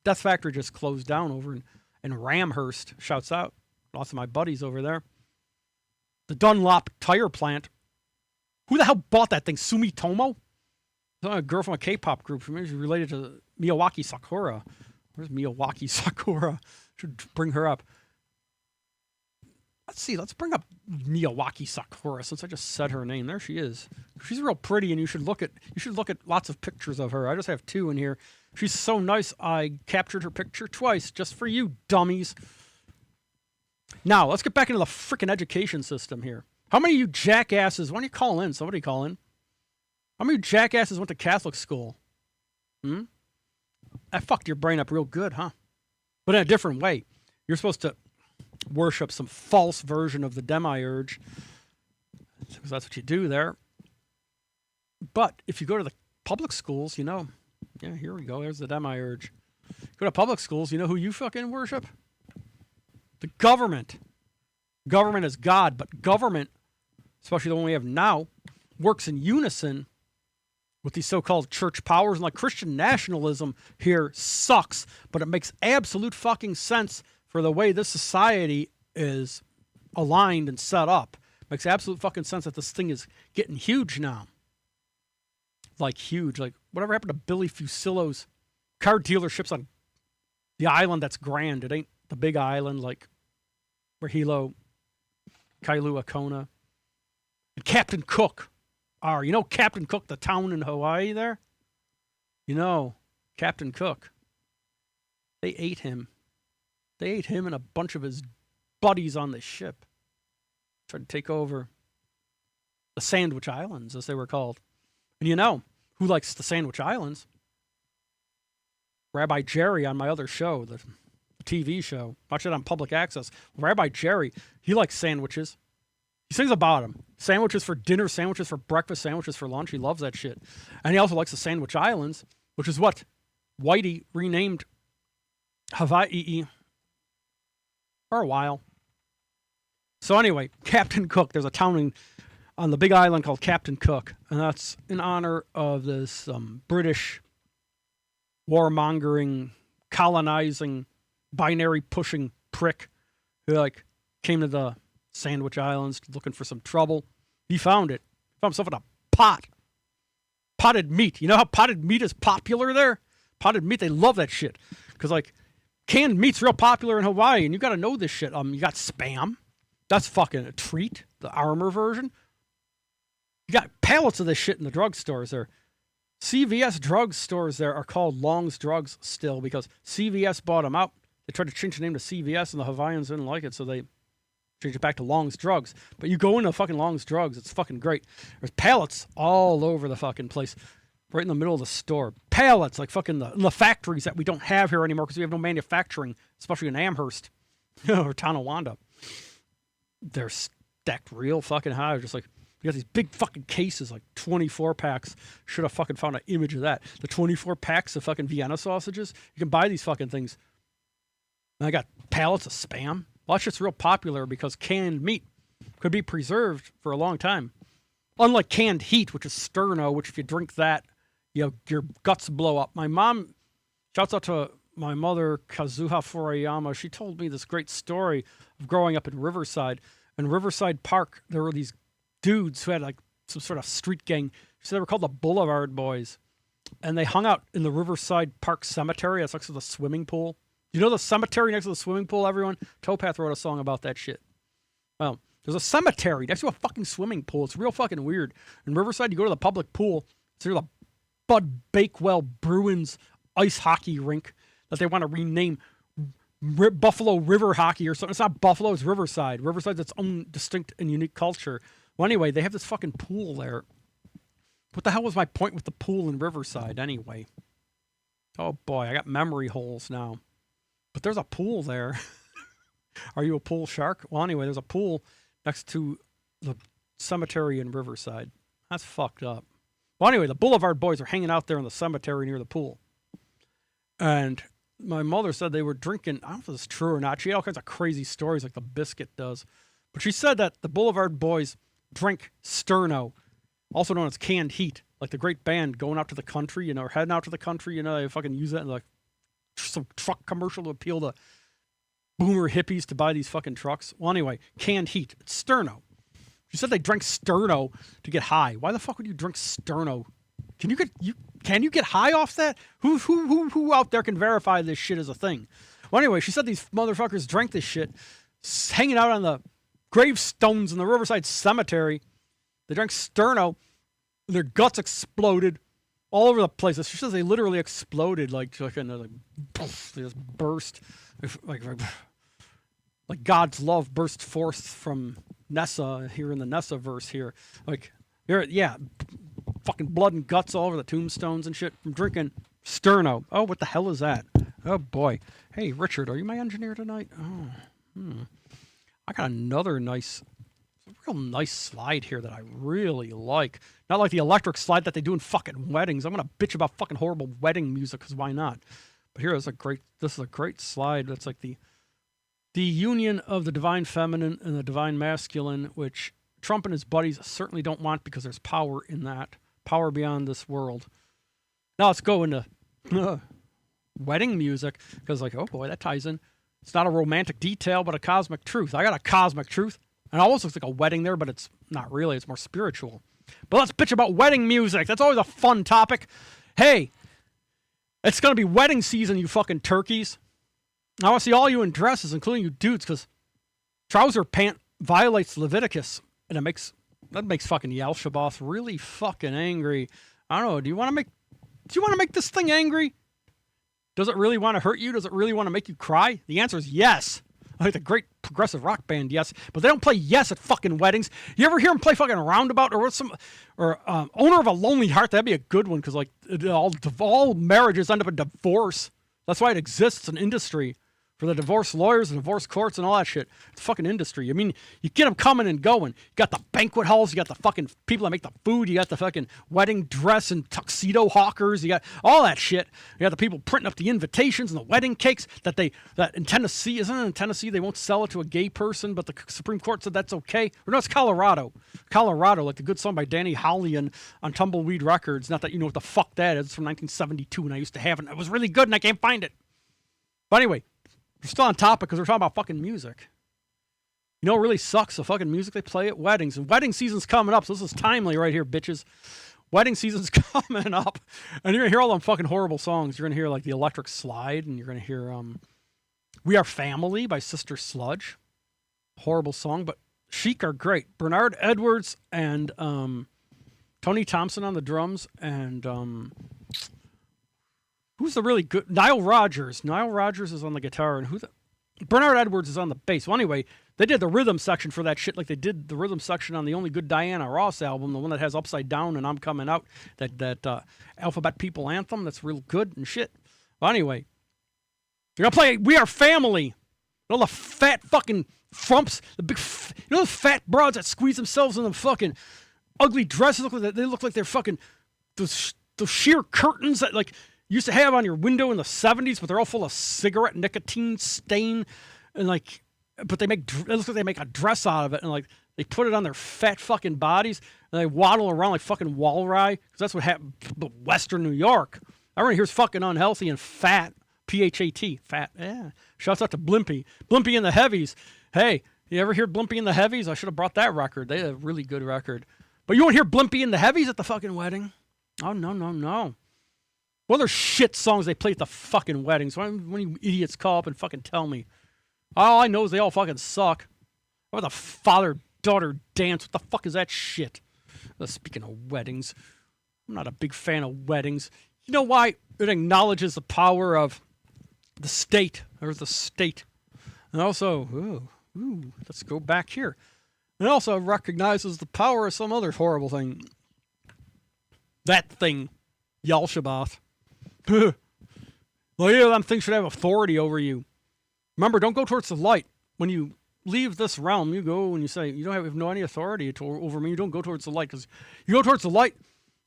Death Factory just closed down over in Ramhurst. Shouts out. Lots of my buddies over there. The Dunlop tire plant. Who the hell bought that thing? Sumitomo? A girl from a K-pop group. Maybe she's related to Miyawaki Sakura. Where's Miyawaki Sakura? Should bring her up. Let's see. Let's bring up Miyawaki Sakura since I just said her name. There she is. She's real pretty, and you should look at lots of pictures of her. I just have two in here. She's so nice. I captured her picture twice just for you, dummies. Now let's get back into the freaking education system here. How many of you jackasses? Why don't you call in? Somebody call in. How many jackasses went to Catholic school? That fucked your brain up real good, huh? But in a different way. You're supposed to worship some false version of the demiurge. because that's what you do there. But if you go to the public schools, you know, yeah, here we go. There's the demiurge. Go to public schools, you know who you fucking worship? The government. Government is God, but government, especially the one we have now, works in unison with these so-called church powers. And like Christian nationalism here sucks, but it makes absolute fucking sense for the way this society is aligned and set up. Makes absolute fucking sense that this thing is getting huge now. Like huge. Like whatever happened to Billy Fusillo's car dealerships on the island that's grand? It ain't the big island like Rahilo, Kailua Kona. And Captain Cook are. You know Captain Cook, the town in Hawaii there? You know, Captain Cook. They ate him. They ate him and a bunch of his buddies on the ship. Tried to take over the Sandwich Islands, as they were called. And you know who likes the Sandwich Islands? Rabbi Jerry on my other show, the TV show. Watch it on public access. Rabbi Jerry, he likes sandwiches. He sings about them. Sandwiches for dinner, sandwiches for breakfast, sandwiches for lunch. He loves that shit. And he also likes the Sandwich Islands, which is what Whitey renamed Hawaii for a while. So anyway, Captain Cook, there's a town on the big island called Captain Cook, and that's in honor of this British warmongering, colonizing, binary-pushing prick who like came to the Sandwich Islands looking for some trouble. He found it. Found himself in a pot. Potted meat. You know how potted meat is popular there? Potted meat, they love that shit. Because like canned meat's real popular in Hawaii, and you got to know this shit. You got Spam. That's fucking a treat. The armor version. You got pallets of this shit in the drugstores there. CVS drugstores there are called Long's Drugs still because CVS bought them out. They tried to change the name to CVS and the Hawaiians didn't like it, so they changed it back to Long's Drugs. But you go into fucking Long's Drugs, it's fucking great. There's pallets all over the fucking place, right in the middle of the store. Pallets, like fucking the factories that we don't have here anymore because we have no manufacturing, especially in Amherst or Tonawanda. They're stacked real fucking high, just like you got these big fucking cases, like 24 packs. Should have fucking found an image of that. The 24 packs of fucking Vienna sausages. You can buy these fucking things. And I got pallets of Spam. Well, that shit's real popular because canned meat could be preserved for a long time. Unlike canned heat, which is sterno, which if you drink that, your guts blow up. My mom, shouts out to my mother, Kazuha Furayama. She told me this great story of growing up in Riverside. In Riverside Park, there were these dudes who had like some sort of street gang. So they were called the Boulevard Boys. And they hung out in the Riverside Park Cemetery. That's next to the swimming pool. You know the cemetery next to the swimming pool, everyone? Towpath wrote a song about that shit. Well, there's a cemetery next to a fucking swimming pool. It's real fucking weird. In Riverside, you go to the public pool. It's near the Bud Bakewell Bruins ice hockey rink that they want to rename Buffalo River Hockey or something. It's not Buffalo, it's Riverside. Riverside's its own distinct and unique culture. Well, anyway, they have this fucking pool there. What the hell was my point with the pool in Riverside anyway? Oh boy, I got memory holes now. But there's a pool there. Are you a pool shark? Well, anyway, there's a pool next to the cemetery in Riverside. That's fucked up. Well, anyway, the Boulevard Boys are hanging out there in the cemetery near the pool. And my mother said they were drinking, I don't know if this is true or not. She had all kinds of crazy stories like the Biscuit does. But she said that the Boulevard Boys drink sterno, also known as canned heat, like the great band going out to the country, you know, or heading out to the country, you know, they fucking use that in like some truck commercial to appeal to boomer hippies to buy these fucking trucks. Well, anyway, canned heat. It's sterno. She said they drank sterno to get high. Why the fuck would you drink sterno? Can you get high off that? Who out there can verify this shit as a thing? Well, anyway, she said these motherfuckers drank this shit, hanging out on the gravestones in the Riverside Cemetery. They drank sterno. Their guts exploded all over the place. She says they literally exploded like poof, they just burst like God's love burst forth from Nessa here in the Nessaverse here. Like, yeah, fucking blood and guts all over the tombstones and shit from drinking sterno. Oh, what the hell is that? Oh boy. Hey, Richard, are you my engineer tonight? Oh, I got another nice. real nice slide here that I really like. Not like the electric slide that they do in fucking weddings. I'm gonna bitch about fucking horrible wedding music because why not? But here is a great. This is a great slide. That's like the union of the divine feminine and the divine masculine, which Trump and his buddies certainly don't want because there's power in that. Power beyond this world. Now let's go into wedding music because, like, oh boy, that ties in. It's not a romantic detail, but a cosmic truth. I got a cosmic truth. And it almost looks like a wedding there, but it's not really. It's more spiritual. But let's bitch about wedding music. That's always a fun topic. Hey, it's going to be wedding season, you fucking turkeys. I want to see all you in dresses, including you dudes, because trouser pant violates Leviticus. And that makes fucking Yalshaboth really fucking angry. I don't know. Do you want to make this thing angry? Does it really want to hurt you? Does it really want to make you cry? The answer is yes. Like the great progressive rock band, yes. But they don't play yes at fucking weddings. You ever hear them play fucking Roundabout or Owner of a Lonely Heart? That'd be a good one because like all marriages end up in divorce. That's why it exists. It's an industry for the divorce lawyers and divorce courts and all that shit. It's a fucking industry. I mean, you get them coming and going. You got the banquet halls. You got the fucking people that make the food. You got the fucking wedding dress and tuxedo hawkers. You got all that shit. You got the people printing up the invitations and the wedding cakes that in Tennessee, isn't it in Tennessee, they won't sell it to a gay person, but the Supreme Court said that's okay. Or no, it's Colorado. Colorado, like the good song by Danny Howley on Tumbleweed Records. Not that you know what the fuck that is. It's from 1972 and I used to have it. It was really good and I can't find it. But anyway, we're still on topic because we're talking about fucking music. You know what really sucks? The fucking music they play at weddings. And wedding season's coming up, so this is timely right here, bitches. Wedding season's coming up. And you're going to hear all them fucking horrible songs. You're going to hear like The Electric Slide, and you're going to hear We Are Family by Sister Sludge. Horrible song, but Chic are great. Bernard Edwards and Tony Thompson on the drums, and who's the really good? Nile Rodgers. Nile Rodgers is on the guitar, and Bernard Edwards is on the bass. Well, anyway, they did the rhythm section for that shit like they did the rhythm section on the Only Good Diana Ross album, the one that has Upside Down and I'm Coming Out, that Alphabet People anthem. That's real good and shit. Well, anyway, they're going to play We Are Family. All the fat fucking frumps, the big, the fat broads that squeeze themselves in the fucking ugly dresses. They look like they're fucking those sheer curtains that like used to have on your window in the 70s, but they're all full of cigarette nicotine stain, and like, but it looks like they make a dress out of it, and like they put it on their fat fucking bodies, and they waddle around like fucking walleye, because that's what happened in Western New York. Everyone here's fucking unhealthy and fat, P-H-A-T, fat, yeah. Shouts out to Blimpy and the Heavies. Hey, you ever hear Blimpy and the Heavies? I should have brought that record. They had a really good record. But you won't hear Blimpy and the Heavies at the fucking wedding? Oh, no. What other shit songs they play at the fucking weddings? When you idiots call up and fucking tell me. All I know is they all fucking suck. What about the father-daughter dance? What the fuck is that shit? Speaking of weddings, I'm not a big fan of weddings. You know why? It acknowledges the power of the state. There's the state. And also, let's go back here. It also recognizes the power of some other horrible thing. That thing, Yalshaboth. Well, yeah, them things should have authority over you. Remember, don't go towards the light. When you leave this realm, you go and you say, you don't have no any authority over me. You don't go towards the light, because you go towards the light.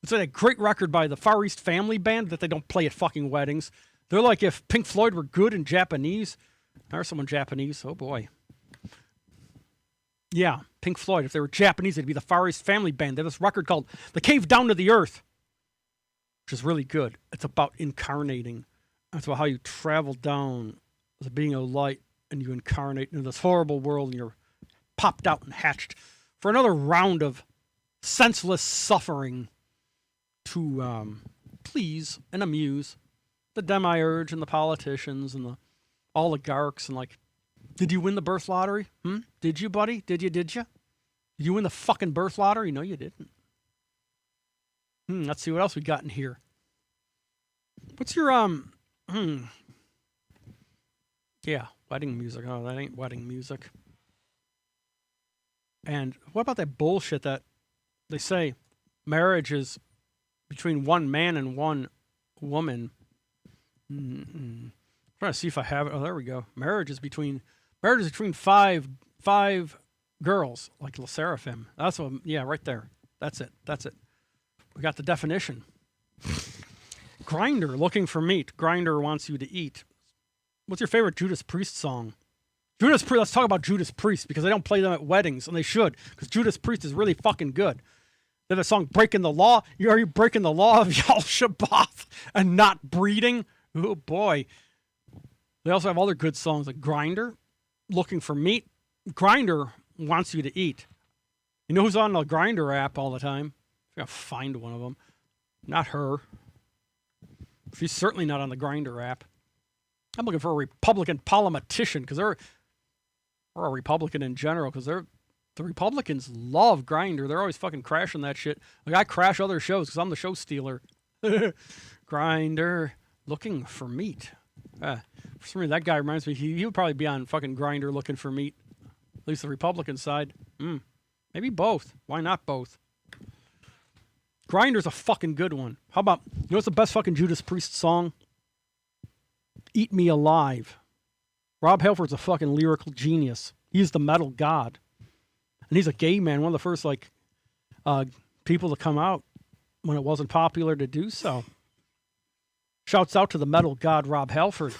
It's like a great record by the Far East Family Band that they don't play at fucking weddings. They're like if Pink Floyd were good in Japanese. There's someone Japanese. Oh, boy. Yeah, Pink Floyd. If they were Japanese, it'd be the Far East Family Band. They have this record called The Cave Down to the Earth, which is really good. It's about incarnating. It's about how you travel down as a being of light and you incarnate into this horrible world and you're popped out and hatched for another round of senseless suffering to please and amuse the demiurge and the politicians and the oligarchs and like, did you win the birth lottery? Did you, buddy? Did you? Did you win the fucking birth lottery? No, you didn't. Let's see what else we got in here. What's your, yeah, wedding music. Oh, that ain't wedding music. And what about that bullshit that they say marriage is between one man and one woman? I'm trying to see if I have it. Oh, there we go. Marriage is between five girls, like the Sserafim. That's what, yeah, right there. That's it. We got the definition. Grinder, looking for meat. Grinder wants you to eat. What's your favorite Judas Priest song? Let's talk about Judas Priest, because they don't play them at weddings, and they should, because Judas Priest is really fucking good. They have a song, Breaking the Law. Are you breaking the law of Yal-Shabbath and not breeding? Oh, boy. They also have other good songs like Grinder, looking for meat. Grinder wants you to eat. You know who's on the Grinder app all the time? I gotta find one of them. Not her. She's certainly not on the Grinder app. I'm looking for a Republican politician, because or a Republican in general, because the Republicans love Grinder. They're always fucking crashing that shit. Like, I crash other shows because I'm the show stealer. Grinder, looking for meat. For some reason, that guy reminds me, he would probably be on fucking Grinder looking for meat. At least the Republican side. Maybe both. Why not both? Grinder's a fucking good one. How about, you know what's the best fucking Judas Priest song? Eat Me Alive. Rob Halford's a fucking lyrical genius. He's the metal god. And he's a gay man, one of the first, like, people to come out when it wasn't popular to do so. Shouts out to the metal god Rob Halford.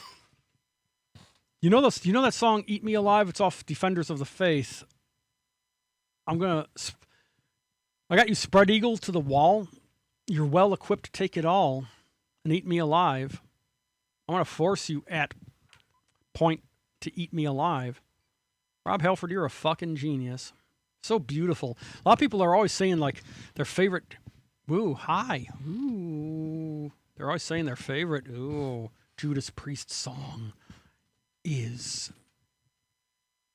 You know that song, Eat Me Alive? It's off Defenders of the Faith. I got you spread eagle to the wall. You're well equipped to take it all and eat me alive. I want to force you at point to eat me alive. Rob Halford, you're a fucking genius. So beautiful. A lot of people are always saying, like, their favorite, ooh, hi, ooh. They're always saying their favorite, ooh, Judas Priest song is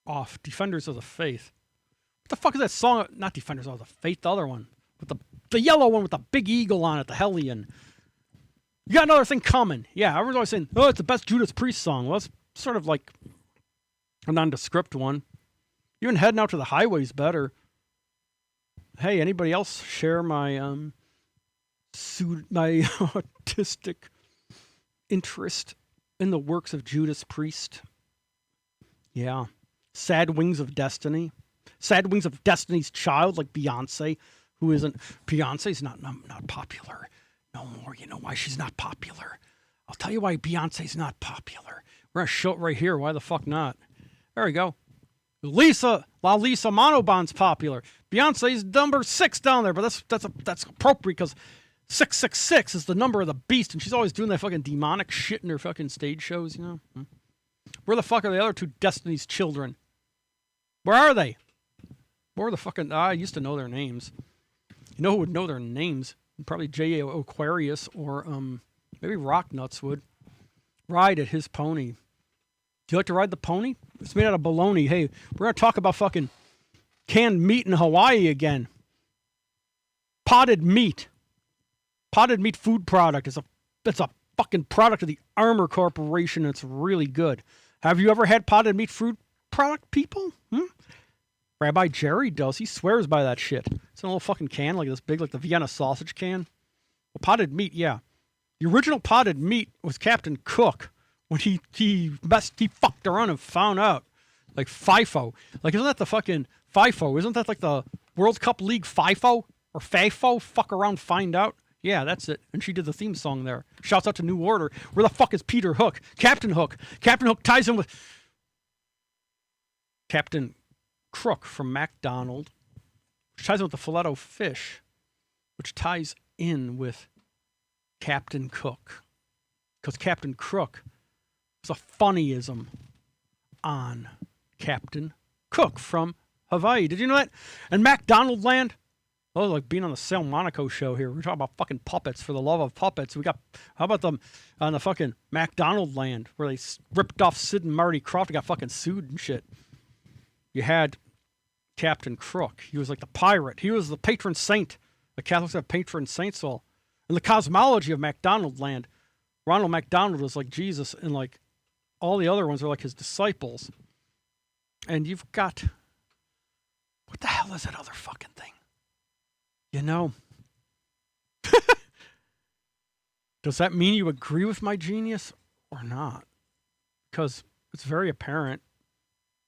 off Defenders of the Faith. What the fuck is that song? Not Defenders of the Faith, the other one. With the yellow one with the big eagle on it, the Hellion. You got another thing coming. Yeah, everyone's always saying, oh, it's the best Judas Priest song. Well, it's sort of like a nondescript one. Even heading out to the highway's better. Hey, anybody else share my my autistic interest in the works of Judas Priest? Yeah. Sad Wings of Destiny. Sad Wings of Destiny's Child, like Beyonce, who isn't... Beyonce's not popular no more. You know why she's not popular? I'll tell you why Beyonce's not popular. We're going to show it right here. Why the fuck not? There we go. Lisa Monobon's popular. Beyonce's number 6 down there, but that's appropriate because 666 is the number of the beast, and she's always doing that fucking demonic shit in her fucking stage shows, you know? Where the fuck are the other two Destiny's Children? Where are they? Where the fucking... I used to know their names. You know who would know their names? Probably J.A. Aquarius or maybe Rocknuts would. Ride at his pony. Do you like to ride the pony? It's made out of bologna. Hey, we're going to talk about fucking canned meat in Hawaii again. Potted meat. Potted meat food product. It's a fucking product of the Armour Corporation. It's really good. Have you ever had potted meat food product, people? Rabbi Jerry does. He swears by that shit. It's in a little fucking can, like this big, like the Vienna sausage can. Well, potted meat, yeah. The original potted meat was Captain Cook when he fucked around and found out. Like FIFO. Like, isn't that the fucking FIFO? Isn't that like the World Cup League FIFO? Or FAFO? Fuck around, find out. Yeah, that's it. And she did the theme song there. Shouts out to New Order. Where the fuck is Peter Hook? Captain Hook. Captain Hook ties in with Captain Crook from MacDonald, which ties in with the Filetto Fish, which ties in with Captain Cook. Because Captain Crook was a funnyism on Captain Cook from Hawaii. Did you know that? And MacDonald Land, oh, like being on the Sal Monaco show here. We're talking about fucking puppets for the love of puppets. We got, how about them on the fucking MacDonald Land where they ripped off Sid and Marty Krofft and got fucking sued and shit. You had Captain Crook. He was like the pirate. He was the patron saint. The Catholics have patron saints all. In the cosmology of MacDonald Land, Ronald MacDonald was like Jesus, and like all the other ones are like his disciples. And you've got, what the hell is that other fucking thing? You know, does that mean you agree with my genius or not? Because it's very apparent.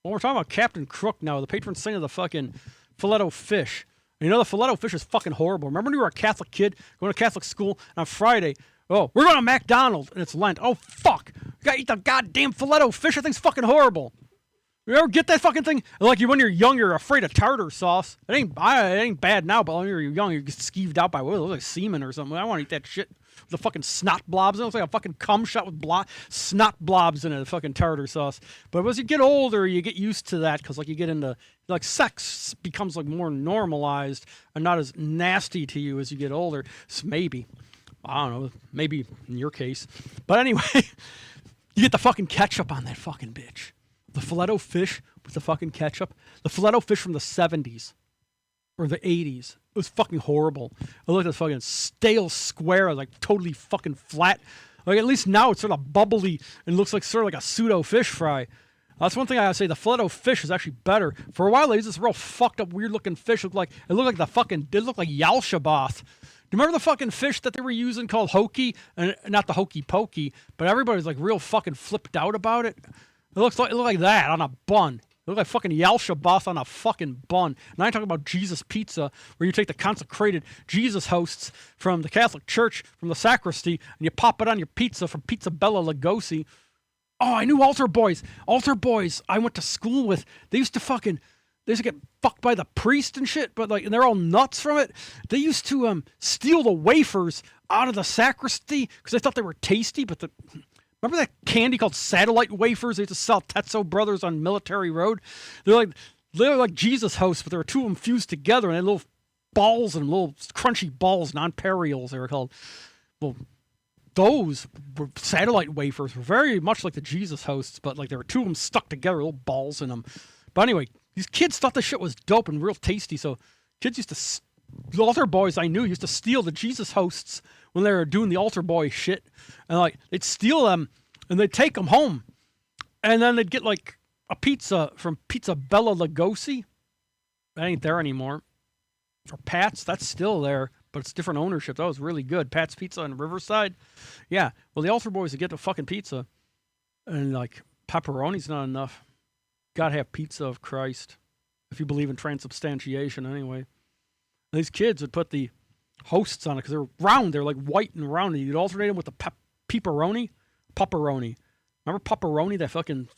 Well, we're talking about Captain Crook now, the patron saint of the fucking filet fish. And you know the filet fish is fucking horrible. Remember when you were a Catholic kid going to Catholic school, and on Friday, oh, we're going to McDonald's, and it's Lent. Oh, fuck. You gotta eat the goddamn filet fish. That thing's fucking horrible. You ever get that fucking thing? Like when you're young, you're afraid of tartar sauce. It ain't bad now, but when you're young, you get skeeved out by, well, it looks like semen or something. I want to eat that shit. The fucking snot blobs. It looks like a fucking cum shot with snot blobs in it, the fucking tartar sauce. But as you get older, you get used to that because, like, you get into, like, sex becomes, like, more normalized and not as nasty to you as you get older. So maybe. I don't know. Maybe in your case. But anyway, you get the fucking ketchup on that fucking bitch. The filet fish with the fucking ketchup. The filet fish from the 70s. Or the 80s. It was fucking horrible. I looked at this fucking stale square, like totally fucking flat. Like, at least now it's sort of bubbly and looks like sort of like a pseudo fish fry. That's one thing I gotta say. The filet fish is actually better. For a while, it was this real fucked up, weird looking fish. It looked like Yalshabath. Do you remember the fucking fish that they were using called hokey? And not the hokey pokey, but everybody's like real fucking flipped out about it. It looked like that on a bun. It looked like fucking Yalshabath on a fucking bun. And I ain't talking about Jesus Pizza, where you take the consecrated Jesus hosts from the Catholic Church, from the sacristy, and you pop it on your pizza from Pizza Bella Lugosi. Oh, I knew altar boys. Altar boys I went to school with. They used to get fucked by the priest and shit, but and they're all nuts from it. They used to steal the wafers out of the sacristy because they thought they were tasty, but remember that candy called satellite wafers they used to sell Tetso Brothers on Military Road? They're like Jesus hosts, but there were two of them fused together, and they had little balls and little crunchy balls, non-perials they were called. Well, those were satellite wafers, were very much like the Jesus hosts, but there were two of them stuck together, little balls in them. But anyway, these kids thought this shit was dope and real tasty, so kids the altar boys I knew used to steal the Jesus hosts when they were doing the altar boy shit. And they'd steal them and they'd take them home. And then they'd get a pizza from Pizza Bella Lugosi. That ain't there anymore. Or Pat's, that's still there, but it's different ownership. That was really good. Pat's Pizza in Riverside. Yeah. Well, the altar boys would get the fucking pizza. And pepperoni's not enough. Gotta have pizza of Christ. If you believe in transubstantiation anyway. And these kids would put the hosts on it because they're round. They're white and round. And you'd alternate them with the pepperoni. Remember pepperoni, that fucking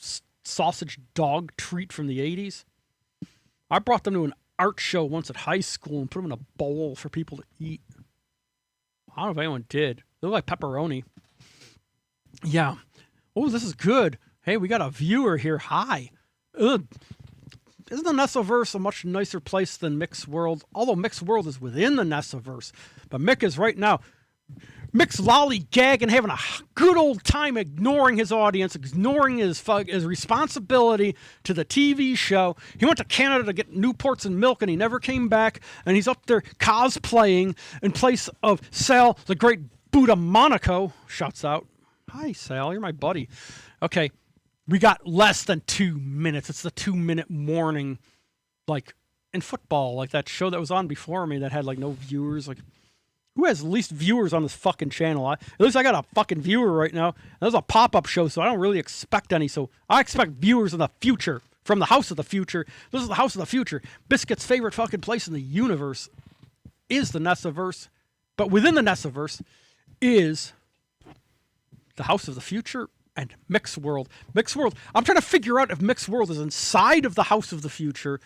sausage dog treat from the 80s? I brought them to an art show once at high school and put them in a bowl for people to eat. I don't know if anyone did. They look like pepperoni. Yeah. Oh, this is good. Hey, we got a viewer here. Hi. Ugh. Isn't the Nessaverse a much nicer place than Mick's World? Although Mick's World is within the Nessaverse. But Mick is right now. Mick's lollygagging, having a good old time ignoring his audience, ignoring his responsibility to the TV show. He went to Canada to get Newports and milk, and he never came back. And he's up there cosplaying in place of Sal, the great Buddha Monaco. Shouts out. Hi, Sal. You're my buddy. Okay. We got less than 2 minutes. It's the 2-minute warning, in football, like that show that was on before me that had no viewers. Who has the least viewers on this fucking channel? At least I got a fucking viewer right now. That was a pop-up show, so I don't really expect any. So I expect viewers in the future from the House of the Future. This is the House of the Future. Biscuit's favorite fucking place in the universe is the Nessaverse, but within the Nessaverse is the House of the Future. And Mick's World. Mick's World. I'm trying to figure out if Mick's World is inside of the House of the Future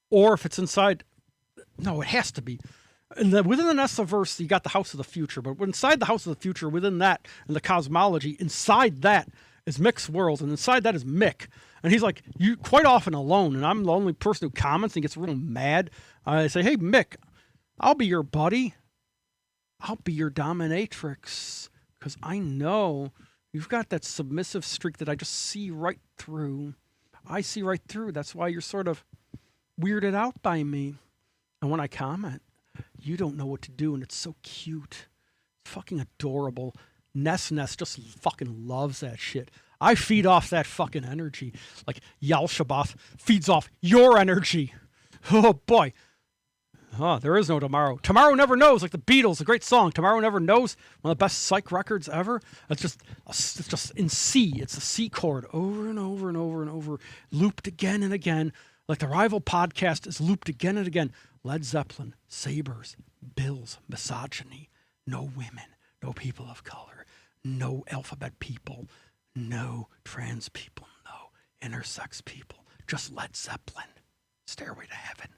or if it's inside. No, it has to be. And then within the Nessaverse, you got the House of the Future. But inside the House of the Future, within that, and the cosmology, inside that is Mick's World. And inside that is Mick. And he's you quite often alone. And I'm the only person who comments and gets real mad. I say, hey, Mick, I'll be your buddy. I'll be your dominatrix. Because I know you've got that submissive streak that I just see right through. I see right through. That's why you're sort of weirded out by me. And when I comment, you don't know what to do, and it's so cute. It's fucking adorable. Ness just fucking loves that shit. I feed off that fucking energy. Like Yalshabath feeds off your energy. Oh, boy. There is no tomorrow. Tomorrow never knows, like the Beatles, a great song. Tomorrow never knows, one of the best psych records ever. It's just in C. It's a C chord over and over and over and over, looped again and again. Like the Rival podcast is looped again and again. Led Zeppelin, Sabres, Bills, misogyny, no women, no people of color, no alphabet people, no trans people, no intersex people, just Led Zeppelin. Stairway to Heaven.